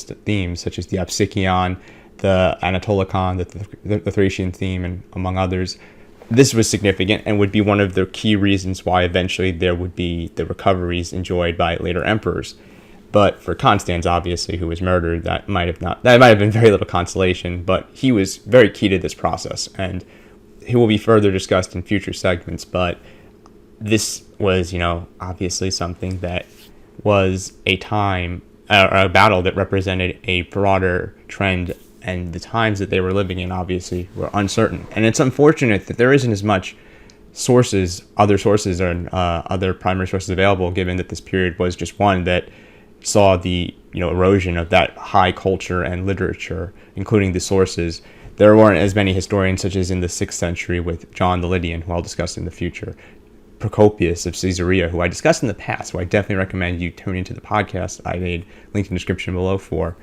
A: as the Apsikion, the Anatolikon, the Thracian theme, and among others, this was significant and would be one of the key reasons why eventually there would be the recoveries enjoyed by later emperors. But for Constans, obviously, who was murdered, that might have been very little consolation, but he was very key to this process, and he will be further discussed in future segments. But this was, obviously something that was a time, a battle that represented a broader trend, and the times that they were living in obviously were uncertain. And it's unfortunate that there isn't as much other sources or other primary sources available, given that this period was just one that saw the erosion of that high culture and literature, including the sources. There weren't as many historians, such as in the 6th century with John the Lydian, who I'll discuss in the future, Procopius of Caesarea, who I discussed in the past, who I definitely recommend you tune into the podcast I made, linked in the description below for,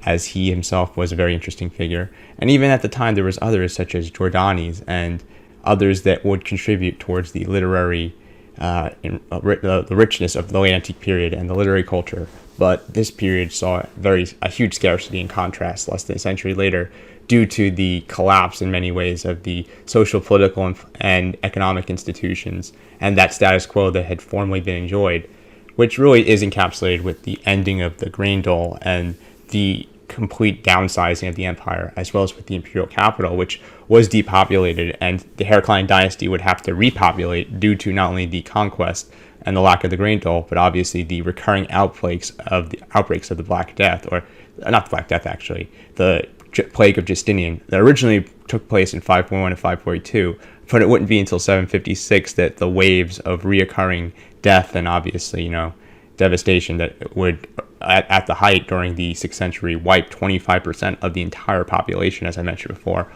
A: as he himself was a very interesting figure. And even at the time, there was others such as Jordanes and others that would contribute towards the literary the richness of the late antique period and the literary culture. But this period saw a huge scarcity in contrast less than a century later, due to the collapse in many ways of the social, political, and economic institutions and that status quo that had formerly been enjoyed, which really is encapsulated with the ending of the grain dole and the complete downsizing of the empire, as well as with the imperial capital, which was depopulated, and the Heraclian dynasty would have to repopulate due to not only the conquest and the lack of the grain dole, but obviously the recurring outbreaks of the Black Death, or not the Black Death actually, the plague of Justinian that originally took place in 541 and 542, but it wouldn't be until 756 that the waves of reoccurring death and obviously devastation that would at the height during the 6th century wipe 25% of the entire population, as I mentioned before,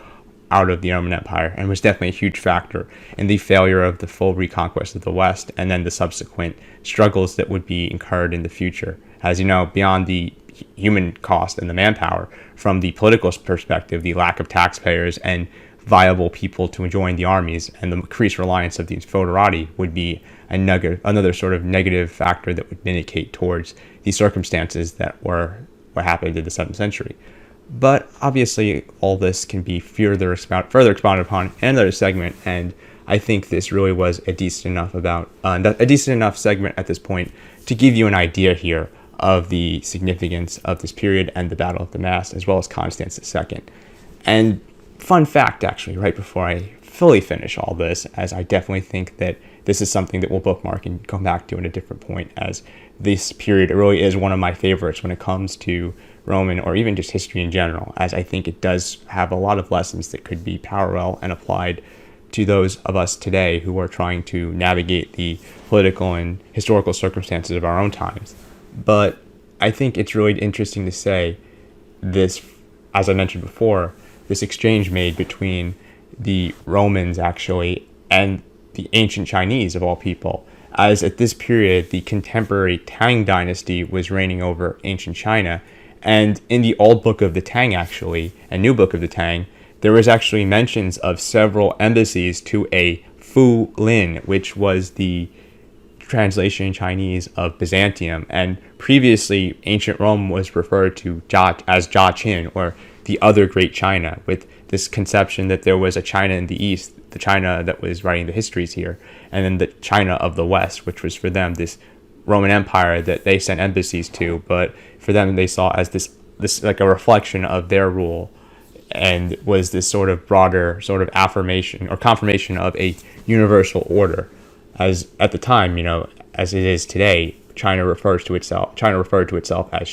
A: out of the Ottoman Empire, and was definitely a huge factor in the failure of the full reconquest of the West, and then the subsequent struggles that would be incurred in the future. As you know, beyond the human cost and the manpower, from the political perspective, the lack of taxpayers and viable people to join the armies and the increased reliance of these foederati would be another sort of negative factor that would indicate towards the circumstances that were what happened in the 7th century. But obviously, all this can be further expounded upon in another segment, and I think this really was a decent enough segment at this point to give you an idea here of the significance of this period and the Battle of the Masts, as well as Constans II. And fun fact, actually, right before I fully finish all this, as I definitely think that this is something that we'll bookmark and come back to in a different point, as this period really is one of my favorites when it comes to Roman or even just history in general, as I think it does have a lot of lessons that could be parallel and applied to those of us today who are trying to navigate the political and historical circumstances of our own times. But I think it's really interesting to say this, as I mentioned before, this exchange made between the Romans actually and the ancient Chinese of all people, as at this period the contemporary Tang dynasty was reigning over ancient China. And in the Old Book of the Tang, actually, and New Book of the Tang, there was actually mentions of several embassies to a Fu Lin, which was the translation in Chinese of Byzantium. And previously, ancient Rome was referred to as Jia Qin, or the other great China, with this conception that there was a China in the East, the China that was writing the histories here, and then the China of the West, which was for them this Roman Empire that they sent embassies to, but for them they saw as this like a reflection of their rule, and was this sort of broader sort of affirmation or confirmation of a universal order. As at the time, as it is today, China referred to itself as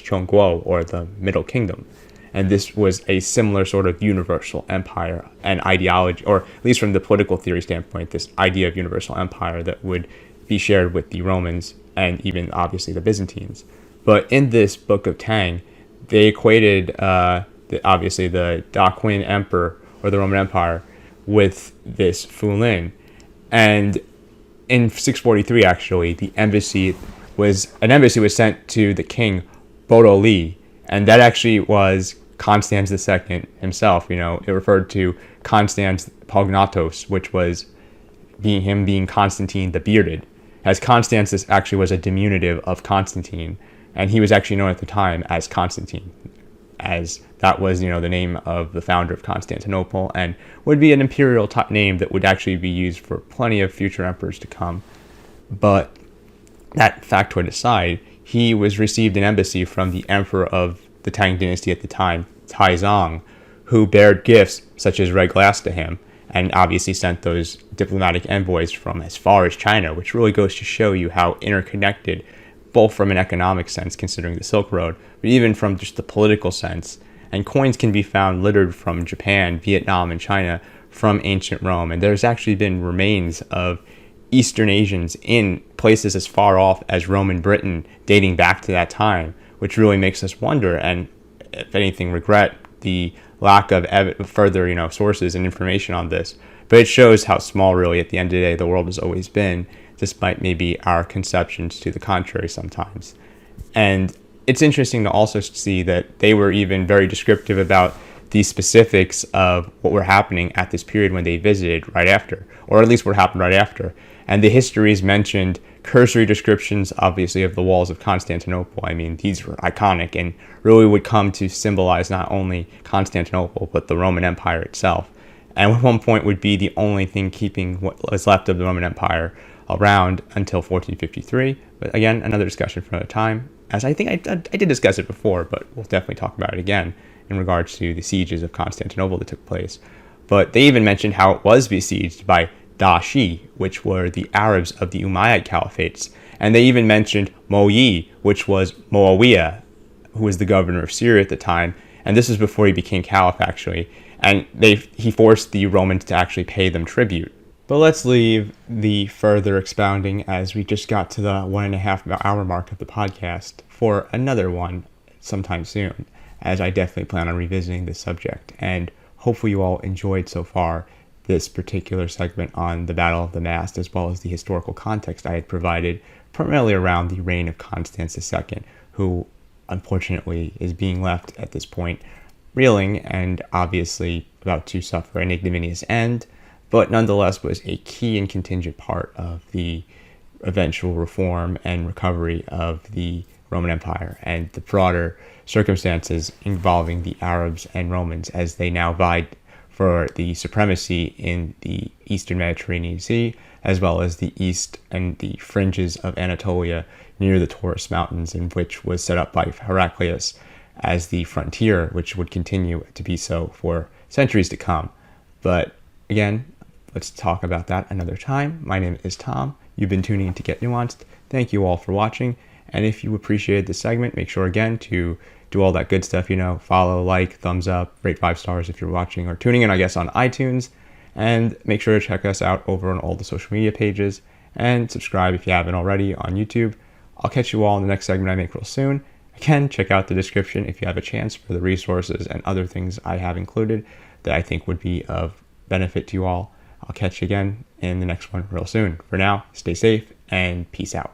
A: Chongguo, or the Middle Kingdom. And this was a similar sort of universal empire and ideology, or at least from the political theory standpoint, this idea of universal empire that would be shared with the Romans and even obviously the Byzantines. But in this Book of Tang, they equated obviously the Daquin Emperor, or the Roman Empire, with this Fu Lin. And in 643, actually, an embassy was sent to the king Bodo Li, and that actually was Constans II himself. It referred to Constans Pognatos, which was being Constantine the Bearded, as Constans actually was a diminutive of Constantine, and he was actually known at the time as Constantine, as that was, the name of the founder of Constantinople, and would be an imperial name that would actually be used for plenty of future emperors to come. But that factoid aside, he was received an embassy from the emperor of the Tang dynasty at the time, Taizong, who bared gifts such as red glass to him, and obviously sent those diplomatic envoys from as far as China, which really goes to show you how interconnected, both from an economic sense, considering the Silk Road, but even from just the political sense. And coins can be found littered from Japan, Vietnam, and China from ancient Rome. And there's actually been remains of Eastern Asians in places as far off as Roman Britain, dating back to that time, which really makes us wonder, and if anything, regret the lack of further, sources and information on this. But it shows how small, really, at the end of the day, the world has always been, despite maybe our conceptions to the contrary sometimes. And it's interesting to also see that they were even very descriptive about the specifics of what were happening at this period when they visited right after, or at least what happened right after. And the histories mentioned cursory descriptions, obviously, of the walls of Constantinople. I mean, these were iconic and really would come to symbolize not only Constantinople, but the Roman Empire itself. And at one point would be the only thing keeping what was left of the Roman Empire around until 1453. But again, another discussion for another time, as I think I did discuss it before, but we'll definitely talk about it again in regards to the sieges of Constantinople that took place. But they even mentioned how it was besieged by Dashi, which were the Arabs of the Umayyad Caliphates. And they even mentioned Muawiyah, which was Muawiyah, who was the governor of Syria at the time. And this was before he became caliph, actually. And he forced the Romans to actually pay them tribute. But let's leave the further expounding, as we just got to the 1.5 hour mark of the podcast, for another one sometime soon, as I definitely plan on revisiting this subject. And hopefully you all enjoyed so far this particular segment on the Battle of the Masts, as well as the historical context I had provided, primarily around the reign of Constans II, who unfortunately is being left at this point reeling and obviously about to suffer an ignominious end, but nonetheless was a key and contingent part of the eventual reform and recovery of the Roman Empire and the broader circumstances involving the Arabs and Romans as they now vied for the supremacy in the Eastern Mediterranean Sea, as well as the east and the fringes of Anatolia near the Taurus Mountains, in which was set up by Heraclius as the frontier, which would continue to be so for centuries to come. But again, let's talk about that another time. My name is Tom. You've been tuning in to Get Nuanced. Thank you all for watching. And if you appreciated this segment, make sure again to do all that good stuff, follow, like, thumbs up, rate 5 stars if you're watching or tuning in, I guess, on iTunes. And make sure to check us out over on all the social media pages and subscribe if you haven't already on YouTube. I'll catch you all in the next segment I make real soon. Again, check out the description if you have a chance for the resources and other things I have included that I think would be of benefit to you all. I'll catch you again in the next one real soon. For now, stay safe and peace out.